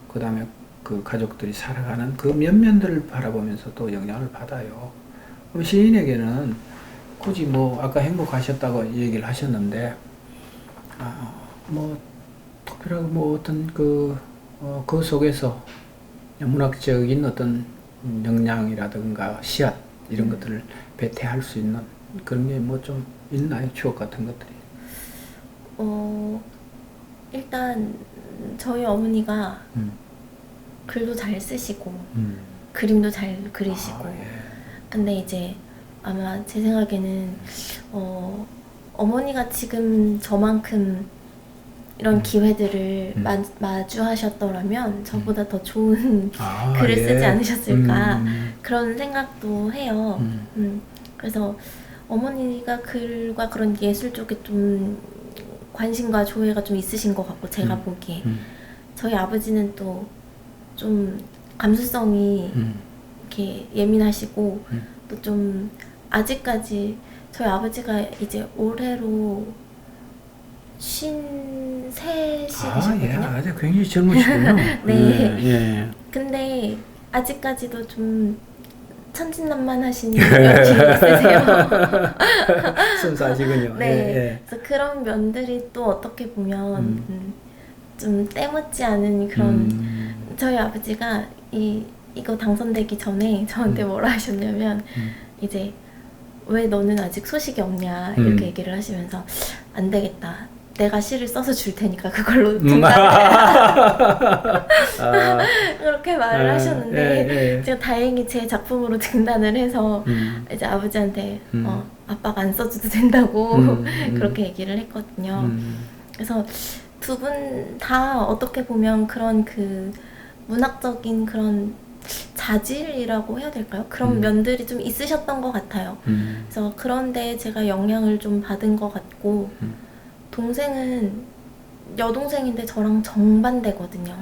그 다음에 그 가족들이 살아가는 그 면면들을 바라보면서 또 영향을 받아요. 그럼 시인에게는 굳이 아까 행복하셨다고 얘기를 하셨는데, 특별하고 어떤 그 속에서 문학적인 어떤 역량이라든가 씨앗 이런 것들을 배태할 수 있는 그런 게 좀 있나요? 추억 같은 것들이? 일단 저희 어머니가 글도 잘 쓰시고 그림도 잘 그리시고 예. 근데 이제 아마 제 생각에는 어머니가 지금 저만큼 이런 기회들을 마주하셨더라면 저보다 더 좋은 글을 예. 쓰지 않으셨을까 그런 생각도 해요. 그래서 어머니가 글과 그런 예술 쪽에 좀 관심과 조예가 좀 있으신 것 같고 제가 보기에 저희 아버지는 또 좀 감수성이 이렇게 예민하시고 또 좀 아직까지 저희 아버지가 이제 올해로 53이시거든요. 예, 아주 굉장히 젊으시군요. 네. 예. 근데 아직까지도 좀 천진난만하신 면이 있으세요. 순수하시군요. 네. 예. 그래서 그런 면들이 또 어떻게 보면 좀 때묻지 않은 그런 저희 아버지가 이거 당선되기 전에 저한테 뭐라 하셨냐면 이제 왜 너는 아직 소식이 없냐 이렇게 얘기를 하시면서 안 되겠다. 내가 시를 써서 줄 테니까 그걸로 등단을 그렇게 말을 하셨는데 제가 다행히 제 작품으로 등단을 해서 이제 아버지한테 아빠가 안 써줘도 된다고 그렇게 얘기를 했거든요. 그래서 두 분 다 어떻게 보면 그런 그 문학적인 그런 자질이라고 해야 될까요? 그런 면들이 좀 있으셨던 것 같아요. 그래서 그런데 제가 영향을 좀 받은 것 같고 동생은 여동생인데 저랑 정반대거든요.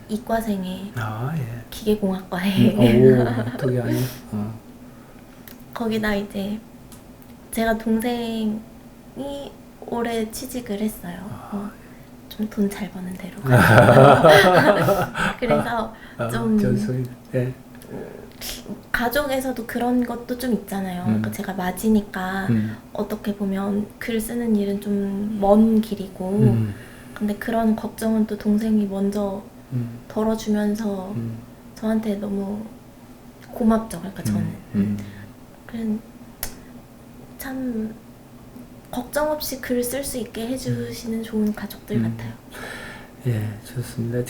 이과생에 예. 기계공학과에 오, 특이하네. 거기다 이제 제가 동생이 올해 취직을 했어요. 좀 돈 잘 버는 데로 그래서 좀 네. 가족에서도 그런 것도 좀 있잖아요. 그러니까 제가 맞이니까 어떻게 보면 글 쓰는 일은 좀 먼 길이고 근데 그런 걱정은 또 동생이 먼저 덜어주면서 저한테 너무 고맙죠. 그러니까 저는 그냥 참 걱정 없이 글 쓸 수 있게 해주시는 좋은 가족들 같아요. 예, 좋습니다.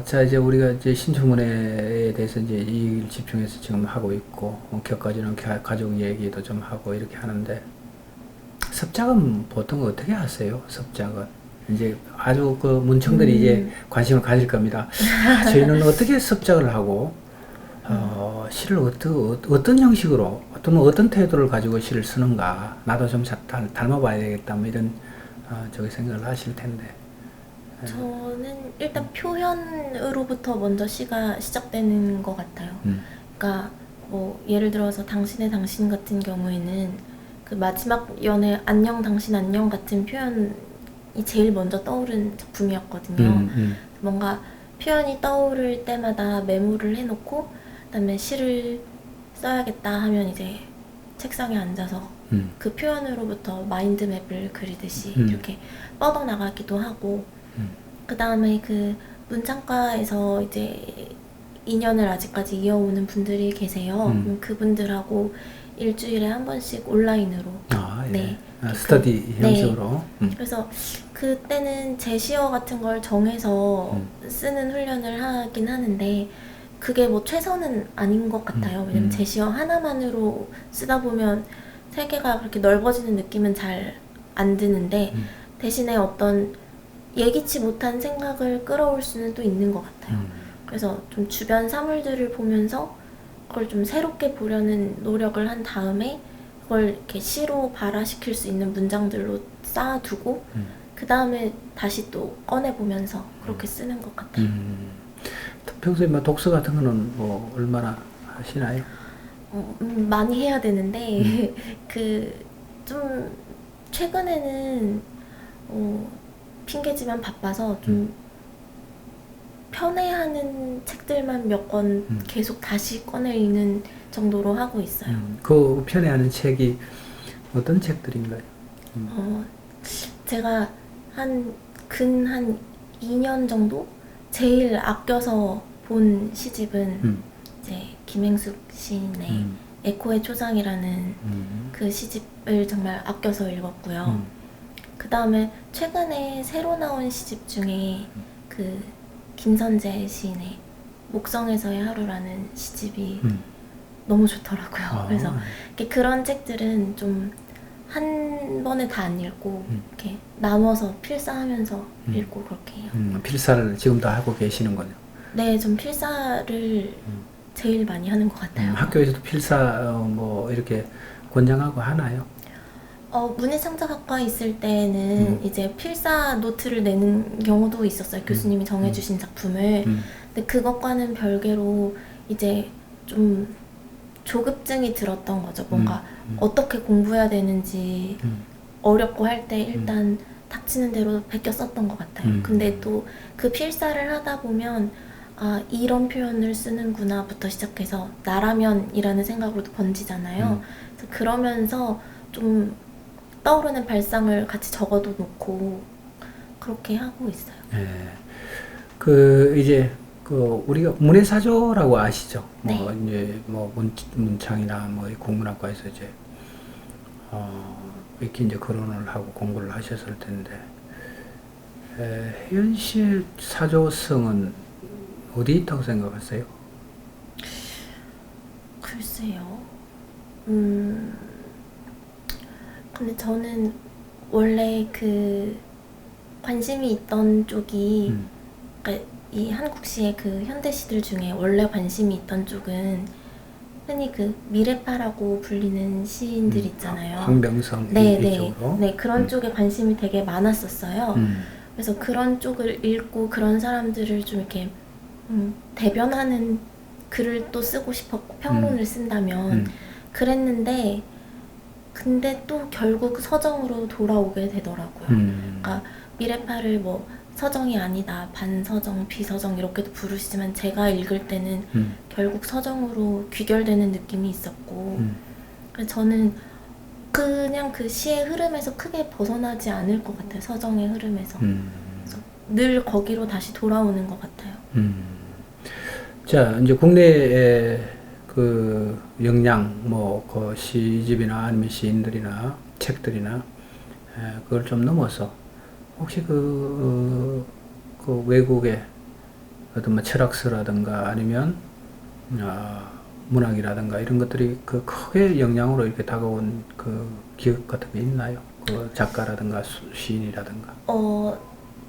자, 이제 우리가 이제 신춘문예에 대해서 이제 이 일 집중해서 지금 하고 있고, 격가지는 가족 얘기도 좀 하고 이렇게 하는데, 섭작은 보통 어떻게 하세요? 섭작은. 이제 아주 그 문청들이 이제 관심을 가질 겁니다. 저희는 어떻게 섭작을 하고, 시를 어떤 형식으로, 어떤 태도를 가지고 시를 쓰는가, 나도 좀 닮아봐야 되겠다, 뭐 이런, 저기 생각을 하실 텐데. 저는 일단 표현으로부터 먼저 시가 시작되는 것 같아요. 그러니까 뭐 예를 들어서 당신의 당신 같은 경우에는 그 마지막 연애 안녕 당신 안녕 같은 표현이 제일 먼저 떠오른 작품이었거든요. 뭔가 표현이 떠오를 때마다 메모를 해놓고 그다음에 시를 써야겠다 하면 이제 책상에 앉아서 그 표현으로부터 마인드맵을 그리듯이 이렇게 뻗어나가기도 하고 그 다음에 그 문창과에서 이제 인연을 아직까지 이어오는 분들이 계세요. 그분들하고 일주일에 한 번씩 온라인으로 예. 네. 스터디 형식으로. 그래서 그때는 제시어 같은 걸 정해서 쓰는 훈련을 하긴 하는데 그게 뭐 최선은 아닌 것 같아요. 왜냐면 제시어 하나만으로 쓰다 보면 세계가 그렇게 넓어지는 느낌은 잘 안 드는데 대신에 어떤 예기치 못한 생각을 끌어올 수는 또 있는 것 같아요. 그래서 좀 주변 사물들을 보면서 그걸 좀 새롭게 보려는 노력을 한 다음에 그걸 이렇게 시로 발화시킬 수 있는 문장들로 쌓아두고 그 다음에 다시 또 꺼내보면서 그렇게 쓰는 것 같아요. 평소에 뭐 독서 같은 거는 뭐 얼마나 하시나요? 많이 해야 되는데 그 좀 최근에는 핑계지만 바빠서 좀 편애하는 책들만 몇 권 계속 다시 꺼내 읽는 정도로 하고 있어요. 그 편애하는 책이 어떤 책들인가요? 제가 한 2년 정도 제일 아껴서 본 시집은 이제 김행숙 시인의 에코의 초상이라는 그 시집을 정말 아껴서 읽었고요. 그 다음에 최근에 새로 나온 시집 중에 그 김선재 시인의 목성에서의 하루라는 시집이 너무 좋더라고요. 그래서 그런 책들은 좀 한 번에 다 안 읽고 이렇게 나눠서 필사하면서 읽고 그렇게 해요. 필사를 지금도 하고 계시는군요. 네, 좀 필사를 제일 많이 하는 것 같아요. 학교에서도 필사 뭐 이렇게 권장하고 하나요? 문해창작학과에 있을 때는 이제 필사 노트를 내는 경우도 있었어요. 교수님이 정해주신 작품을. 근데 그것과는 별개로 이제 좀 조급증이 들었던 거죠. 뭔가 어떻게 공부해야 되는지 어렵고 할 때 일단 닥치는 대로 베껴 썼던 것 같아요. 근데 또 그 필사를 하다 보면 아, 이런 표현을 쓰는구나부터 시작해서 나라면이라는 생각으로 번지잖아요. 그래서 그러면서 좀 떠오르는 발상을 같이 적어도 놓고 그렇게 하고 있어요. 예. 그 이제 그 우리가 문해사조라고 아시죠? 네. 뭐 이제 뭐 문창이나 뭐 국문학과에서 이제 이렇게 이제 거론을 하고 공부를 하셨을 텐데 혜연 씨의 사조성은 어디 있다고 생각하세요? 글쎄요. 근데 저는 원래 그 관심이 있던 쪽이 그러니까 이 한국시의 그 현대시들 중에 원래 관심이 있던 쪽은 흔히 그 미래파라고 불리는 시인들 있잖아요. 황병성 네, 이쪽으로. 네, 그런 쪽에 관심이 되게 많았었어요. 그래서 그런 쪽을 읽고 그런 사람들을 좀 이렇게 대변하는 글을 또 쓰고 싶었고 평론을 쓴다면 그랬는데 근데 또 결국 서정으로 돌아오게 되더라고요. 그러니까 미래파를 뭐 서정이 아니다, 반서정, 비서정 이렇게도 부르시지만 제가 읽을 때는 결국 서정으로 귀결되는 느낌이 있었고 그래서 저는 그냥 그 시의 흐름에서 크게 벗어나지 않을 것 같아요. 서정의 흐름에서. 그래서 늘 거기로 다시 돌아오는 것 같아요. 자, 이제 국내에 그 역량, 뭐, 그 시집이나 아니면 시인들이나 책들이나, 그걸 좀 넘어서, 혹시 그 외국의 어떤 뭐 철학서라든가 아니면, 문학이라든가 이런 것들이 그 크게 영향으로 이렇게 다가온 그 기억 같은 게 있나요? 그 작가라든가 시인이라든가.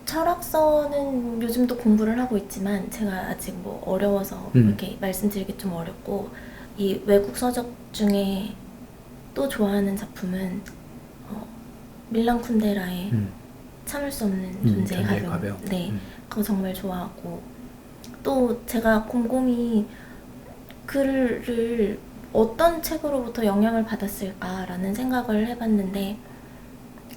철학서는 요즘도 공부를 하고 있지만 제가 아직 뭐 어려워서 이렇게 말씀드리기 좀 어렵고 이 외국 서적 중에 또 좋아하는 작품은 밀란 쿤데라의 참을 수 없는 존재의 가벼움. 네, 그거 정말 좋아하고 또 제가 곰곰이 글을 어떤 책으로부터 영향을 받았을까라는 생각을 해봤는데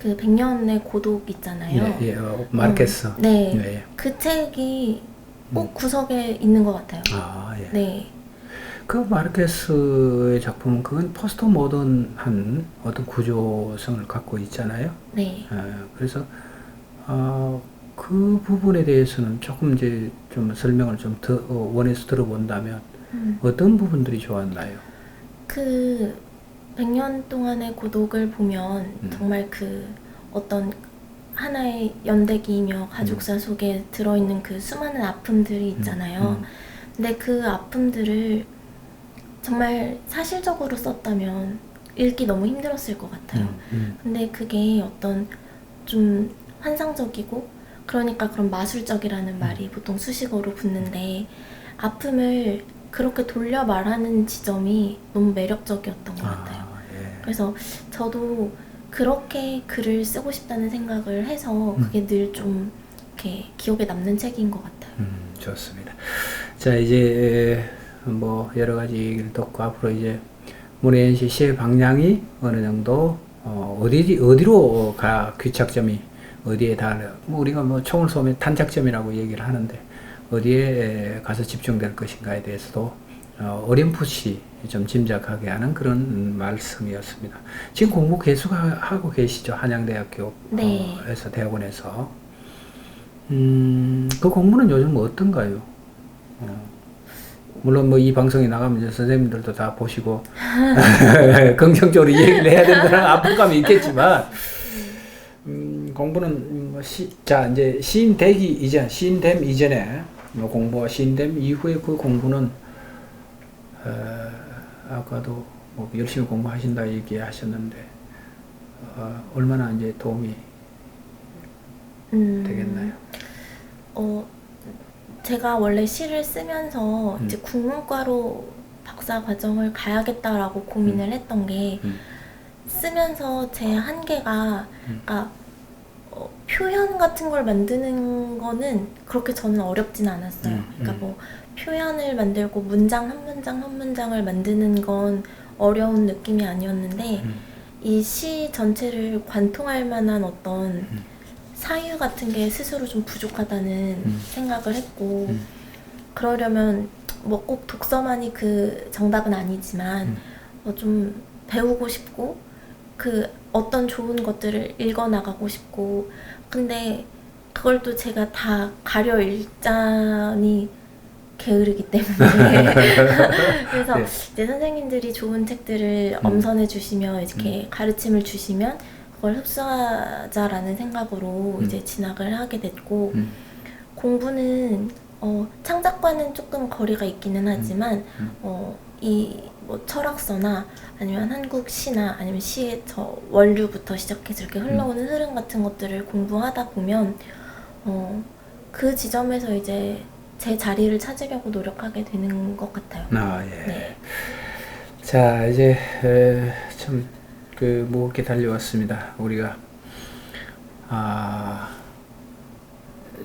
그 100년의 고독 있잖아요. 예, 마르케스. 네, 예. 그 책이 꼭 구석에 있는 것 같아요. 아, 예. 네. 그 마르케스의 작품은 그건 포스트 모던한 어떤 구조성을 갖고 있잖아요. 네. 그래서 그 부분에 대해서는 조금 이제 좀 설명을 좀 더 원해서 들어본다면 어떤 부분들이 좋았나요? 그 100년 동안의 고독을 보면 정말 그 어떤 하나의 연대기이며 가족사 속에 들어있는 그 수많은 아픔들이 있잖아요. 근데 그 아픔들을 정말 사실적으로 썼다면 읽기 너무 힘들었을 것 같아요. 근데 그게 어떤 좀 환상적이고 그러니까 그런 마술적이라는 말이 보통 수식어로 붙는데 아픔을 그렇게 돌려 말하는 지점이 너무 매력적이었던 것 같아요. 예. 그래서 저도 그렇게 글을 쓰고 싶다는 생각을 해서 그게 늘 좀 이렇게 기억에 남는 책인 것 같아요. 좋습니다. 자, 이제 뭐 여러 가지 얘기를 듣고 앞으로 이제 문혜연 씨 시의 방향이 어느 정도 어디로 가 귀착점이 어디에 뭐 우리가 뭐 총을 쏘면 탄착점이라고 얘기를 하는데 어디에 가서 집중될 것인가에 대해서도 어렴풋이 좀 짐작하게 하는 그런 말씀이었습니다. 지금 공부 계속하고 계시죠? 한양대학교 네. 에서 대학원에서. 그 공부는 요즘 어떤가요? 물론 뭐 이 방송이 나가면 이제 선생님들도 다 보시고 긍정적으로 얘기를 해야 된다는 압박감이 있겠지만 공부는 뭐 자 이제 시인 되기 이전, 시인됨 이전에 뭐 공부와 시인됨 이후에 그 공부는 아까도 뭐 열심히 공부하신다 얘기하셨는데 얼마나 이제 도움이 되겠나요? 제가 원래 시를 쓰면서 이제 국문과로 박사 과정을 가야겠다라고 고민을 했던 게 쓰면서 제 한계가 그러니까 표현 같은 걸 만드는 거는 그렇게 저는 어렵진 않았어요. 그러니까 뭐 표현을 만들고 문장 한 문장 한 문장을 만드는 건 어려운 느낌이 아니었는데 이 시 전체를 관통할 만한 어떤 사유 같은 게 스스로 좀 부족하다는 생각을 했고 그러려면 뭐 꼭 독서만이 그 정답은 아니지만 좀 배우고 싶고 그 어떤 좋은 것들을 읽어나가고 싶고 근데 그걸 또 제가 다 가려 읽자니 게으르기 때문에 그래서 네. 이제 선생님들이 좋은 책들을 엄선해 주시면 이렇게 가르침을 주시면 그걸 흡수하자라는 생각으로 이제 진학을 하게 됐고 공부는 창작과는 조금 거리가 있기는 하지만 이 뭐 철학서나 아니면 한국 시나 아니면 시의 저 원류부터 시작해서 이렇게 흘러오는 흐름 같은 것들을 공부하다 보면 그 지점에서 이제 제 자리를 찾으려고 노력하게 되는 것 같아요. 아, 예. 네. 자, 이제 참 그 무겁게 달려왔습니다. 우리가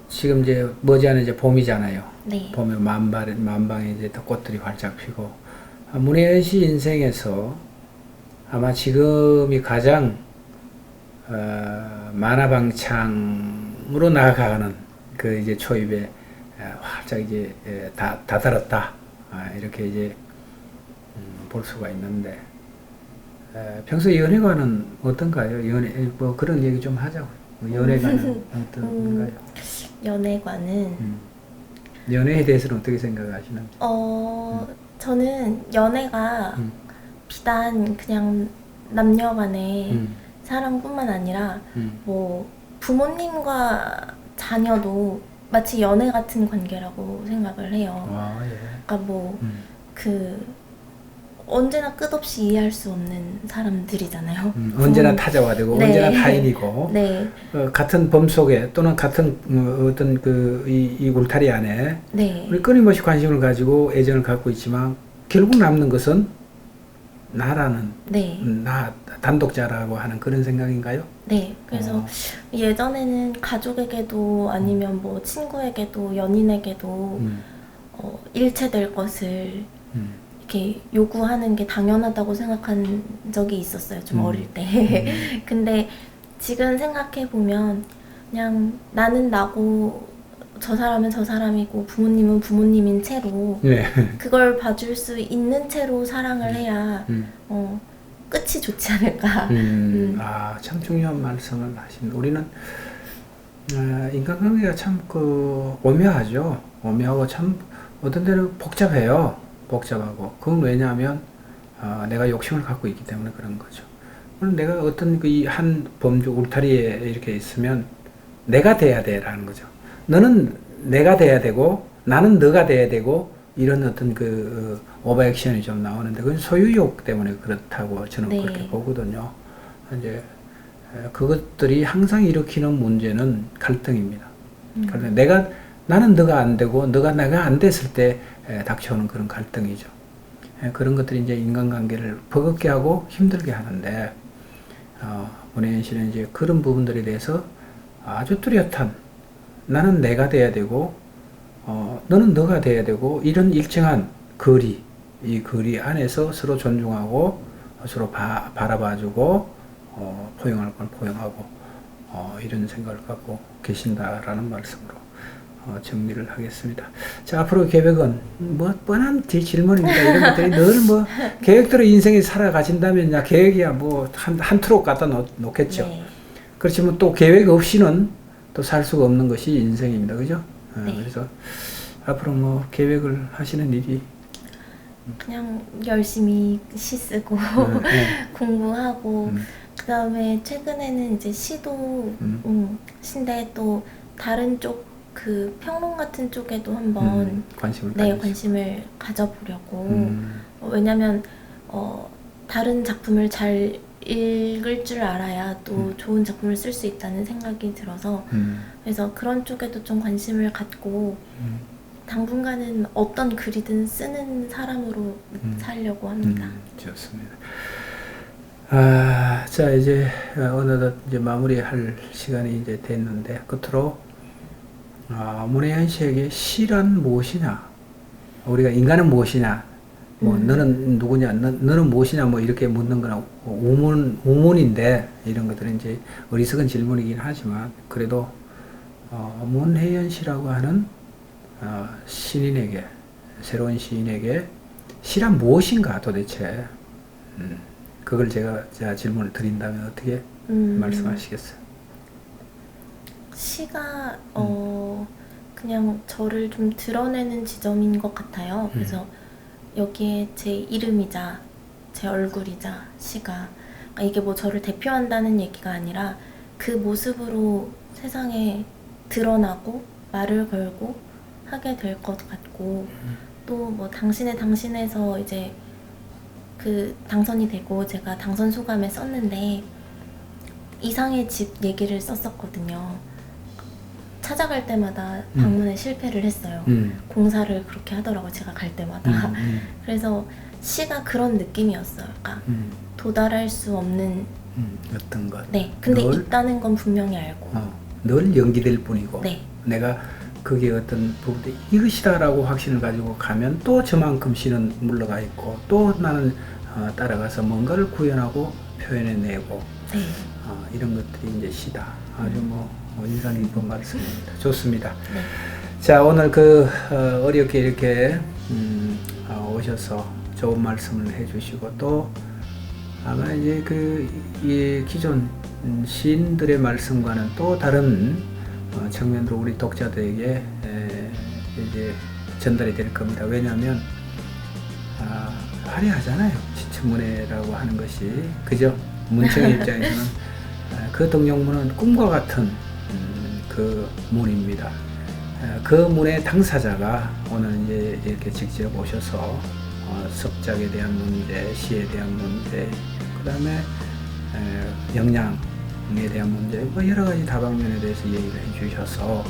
지금 이제 머지않은 이제 봄이잖아요. 네. 봄에 만방에 이제 또 꽃들이 활짝 피고 문혜연 씨 인생에서 아마 지금이 가장 만화방창으로 나아가는 그 이제 초입에 활짝 이제 다다랐다 이렇게 이제 볼 수가 있는데 평소 연애관은 어떤가요? 연애 뭐 그런 얘기 좀 하자고요. 연애관은 어떤가요? 연애관은 연애에 대해서는 어떻게 생각하시는지? 저는 연애가 비단 그냥 남녀 간의 사랑뿐만 아니라 뭐 부모님과 자녀도 마치 연애 같은 관계라고 생각을 해요. 아, 예. 그러니까 뭐 언제나 끝없이 이해할 수 없는 사람들이잖아요. 언제나 타자가 되고 네. 언제나 타인이고 네. 같은 범 속에 또는 같은 어떤 이 울타리 안에 네. 우리 끊임없이 관심을 가지고 애정을 갖고 있지만 결국 남는 것은 나라는 네. 나 단독자라고 하는 그런 생각인가요? 네. 그래서 예전에는 가족에게도 아니면 뭐 친구에게도 연인에게도 일체될 것을 이렇게 요구하는 게 당연하다고 생각한 적이 있었어요. 좀 어릴 때. 근데 지금 생각해 보면 그냥 나는 나고 저 사람은 저 사람이고 부모님은 부모님인 채로 네. 그걸 봐줄 수 있는 채로 사랑을 해야 끝이 좋지 않을까. 참 중요한 말씀을 하십니다. 우리는 인간관계가 참 오묘하죠. 오묘하고 참 어떤 때는 복잡해요. 복잡하고. 그건 왜냐하면 내가 욕심을 갖고 있기 때문에 그런 거죠. 그럼 내가 어떤 이 한 범주 울타리에 이렇게 있으면 내가 돼야 돼라는 거죠. 너는 내가 돼야 되고 나는 너가 돼야 되고 이런 어떤 그 오버액션이 좀 나오는데 그건 소유욕 때문에 그렇다고 저는 네. 그렇게 보거든요. 이제 그것들이 항상 일으키는 문제는 갈등입니다. 갈등. 나는 너가 안 되고 너가 내가 안 됐을 때 닥쳐오는 그런 갈등이죠. 그런 것들이 이제 인간관계를 버겁게 하고 힘들게 하는데 문혜연 씨는 이제 그런 부분들에 대해서 아주 뚜렷한 나는 내가 돼야 되고 너는 너가 돼야 되고 이런 일정한 거리 이 거리 안에서 서로 존중하고 서로 바라봐주고 포용할 걸 포용하고 이런 생각을 갖고 계신다라는 말씀으로 정리를 하겠습니다. 자, 앞으로 계획은 뭐 뻔한 질문입니다. 이런 것들이 늘 뭐 계획대로 인생이 살아가신다면 야 계획이야 뭐 한 트럭 갖다 놓겠죠. 네. 그렇지만 또 계획 없이는 또 살 수가 없는 것이 인생입니다. 그죠? 네. 그래서 앞으로 뭐 계획을 하시는 일이 그냥 열심히 시 쓰고 공부하고 그 다음에 최근에는 이제 시도 시인데 또 다른 쪽 그 평론 같은 쪽에도 한번 관심을 가져보려고 왜냐면 다른 작품을 잘 읽을 줄 알아야 또 좋은 작품을 쓸 수 있다는 생각이 들어서 그래서 그런 쪽에도 좀 관심을 갖고 당분간은 어떤 글이든 쓰는 사람으로 살려고 합니다. 좋습니다. 자, 이제 어느덧 이제 마무리할 시간이 이제 됐는데, 끝으로 문혜연 씨에게 시란 무엇이냐? 우리가 인간은 무엇이냐? 뭐 너는 누구냐? 너는 무엇이냐? 뭐 이렇게 묻는 거는 우문인데, 이런 것들은 이제 어리석은 질문이긴 하지만, 그래도 문혜연 씨라고 하는 신인에게, 새로운 시인에게 시란 무엇인가 도대체? 그걸 제가 질문을 드린다면 어떻게 말씀하시겠어요? 시가 그냥 저를 좀 드러내는 지점인 것 같아요. 그래서 여기에 제 이름이자 제 얼굴이자 시가, 이게 뭐 저를 대표한다는 얘기가 아니라 그 모습으로 세상에 드러나고 말을 걸고 하게 될 것 같고, 또 뭐 당신에서 이제 그 당선이 되고 제가 당선 소감에 썼는데 이상의 집 얘기를 썼었거든요. 찾아갈 때마다 방문에 실패를 했어요. 공사를 그렇게 하더라고요, 제가 갈 때마다. 그래서 시가 그런 느낌이었어요. 그러니까 도달할 수 없는 어떤 것. 네, 근데 있다는 건 분명히 알고 늘 연기될 뿐이고, 네. 내가 그게 어떤 부분에 이것이다라고 확신을 가지고 가면 또 저만큼 시는 물러가 있고, 또 나는 따라가서 뭔가를 구현하고 표현해내고, 네. 이런 것들이 이제 시다. 아주 뭐 인상 깊은 말씀입니다. 좋습니다. 네. 자, 오늘 어렵게 이렇게 오셔서 좋은 말씀을 해주시고, 또 아마 이제 이 기존 시인들의 말씀과는 또 다른 측면으로 우리 독자들에게 이제 전달이 될 겁니다. 왜냐하면 화려하잖아요. 신춘문예라고 하는 것이, 그죠? 문청의 입장에서는 그 등용문은 꿈과 같은 그 문입니다. 그 문의 당사자가 오늘 이제 이렇게 직접 오셔서 습작에 대한 문제, 시에 대한 문제, 그 다음에 역량에 대한 문제, 뭐 여러 가지 다방면에 대해서 얘기를 해주셔서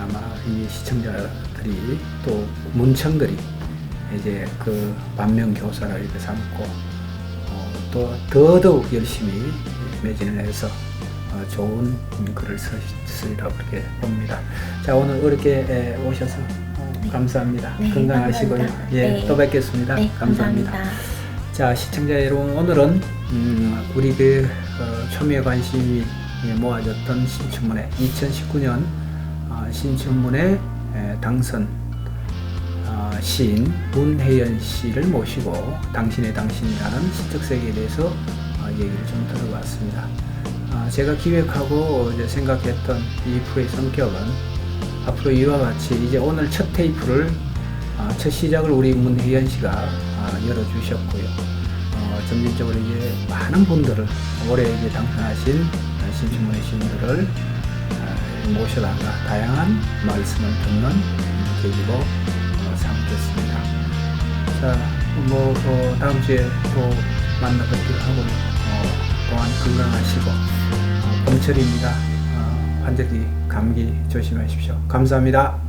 아마 이 시청자들이 또 문청들이 이제 그 반면교사라 이렇게 삼고 또 더더욱 열심히 매진을 해서 좋은 글을 쓰리라고 그렇게 봅니다. 자, 오늘 어렵게 오셔서 감사합니다. 네, 건강하시고요. 감사합니다. 예, 네. 또 뵙겠습니다. 네, 감사합니다. 감사합니다. 자, 시청자 여러분, 오늘은 우리 초미의 관심이 모아졌던 신춘문예 2019년 신춘문예 당선 시인 문혜연 씨를 모시고 당신이라는 시적 세계에 대해서 얘기를 좀 들어봤습니다. 제가 기획하고 이제 생각했던 이 프로의 성격은 앞으로 이와 같이 이제 오늘 첫 테이프를 첫 시작을 우리 문혜연 씨가 열어주셨고요. 점진적으로 이제 많은 분들을 올해 이제 당선하신 신춘문예 시인들을 모셔다가 다양한 말씀을 듣는 계기로 삼겠습니다. 자, 다음 주에 또 만나 뵙기로 하고 또한 건강하시고 봄철입니다. 환절기 감기 조심하십시오. 감사합니다.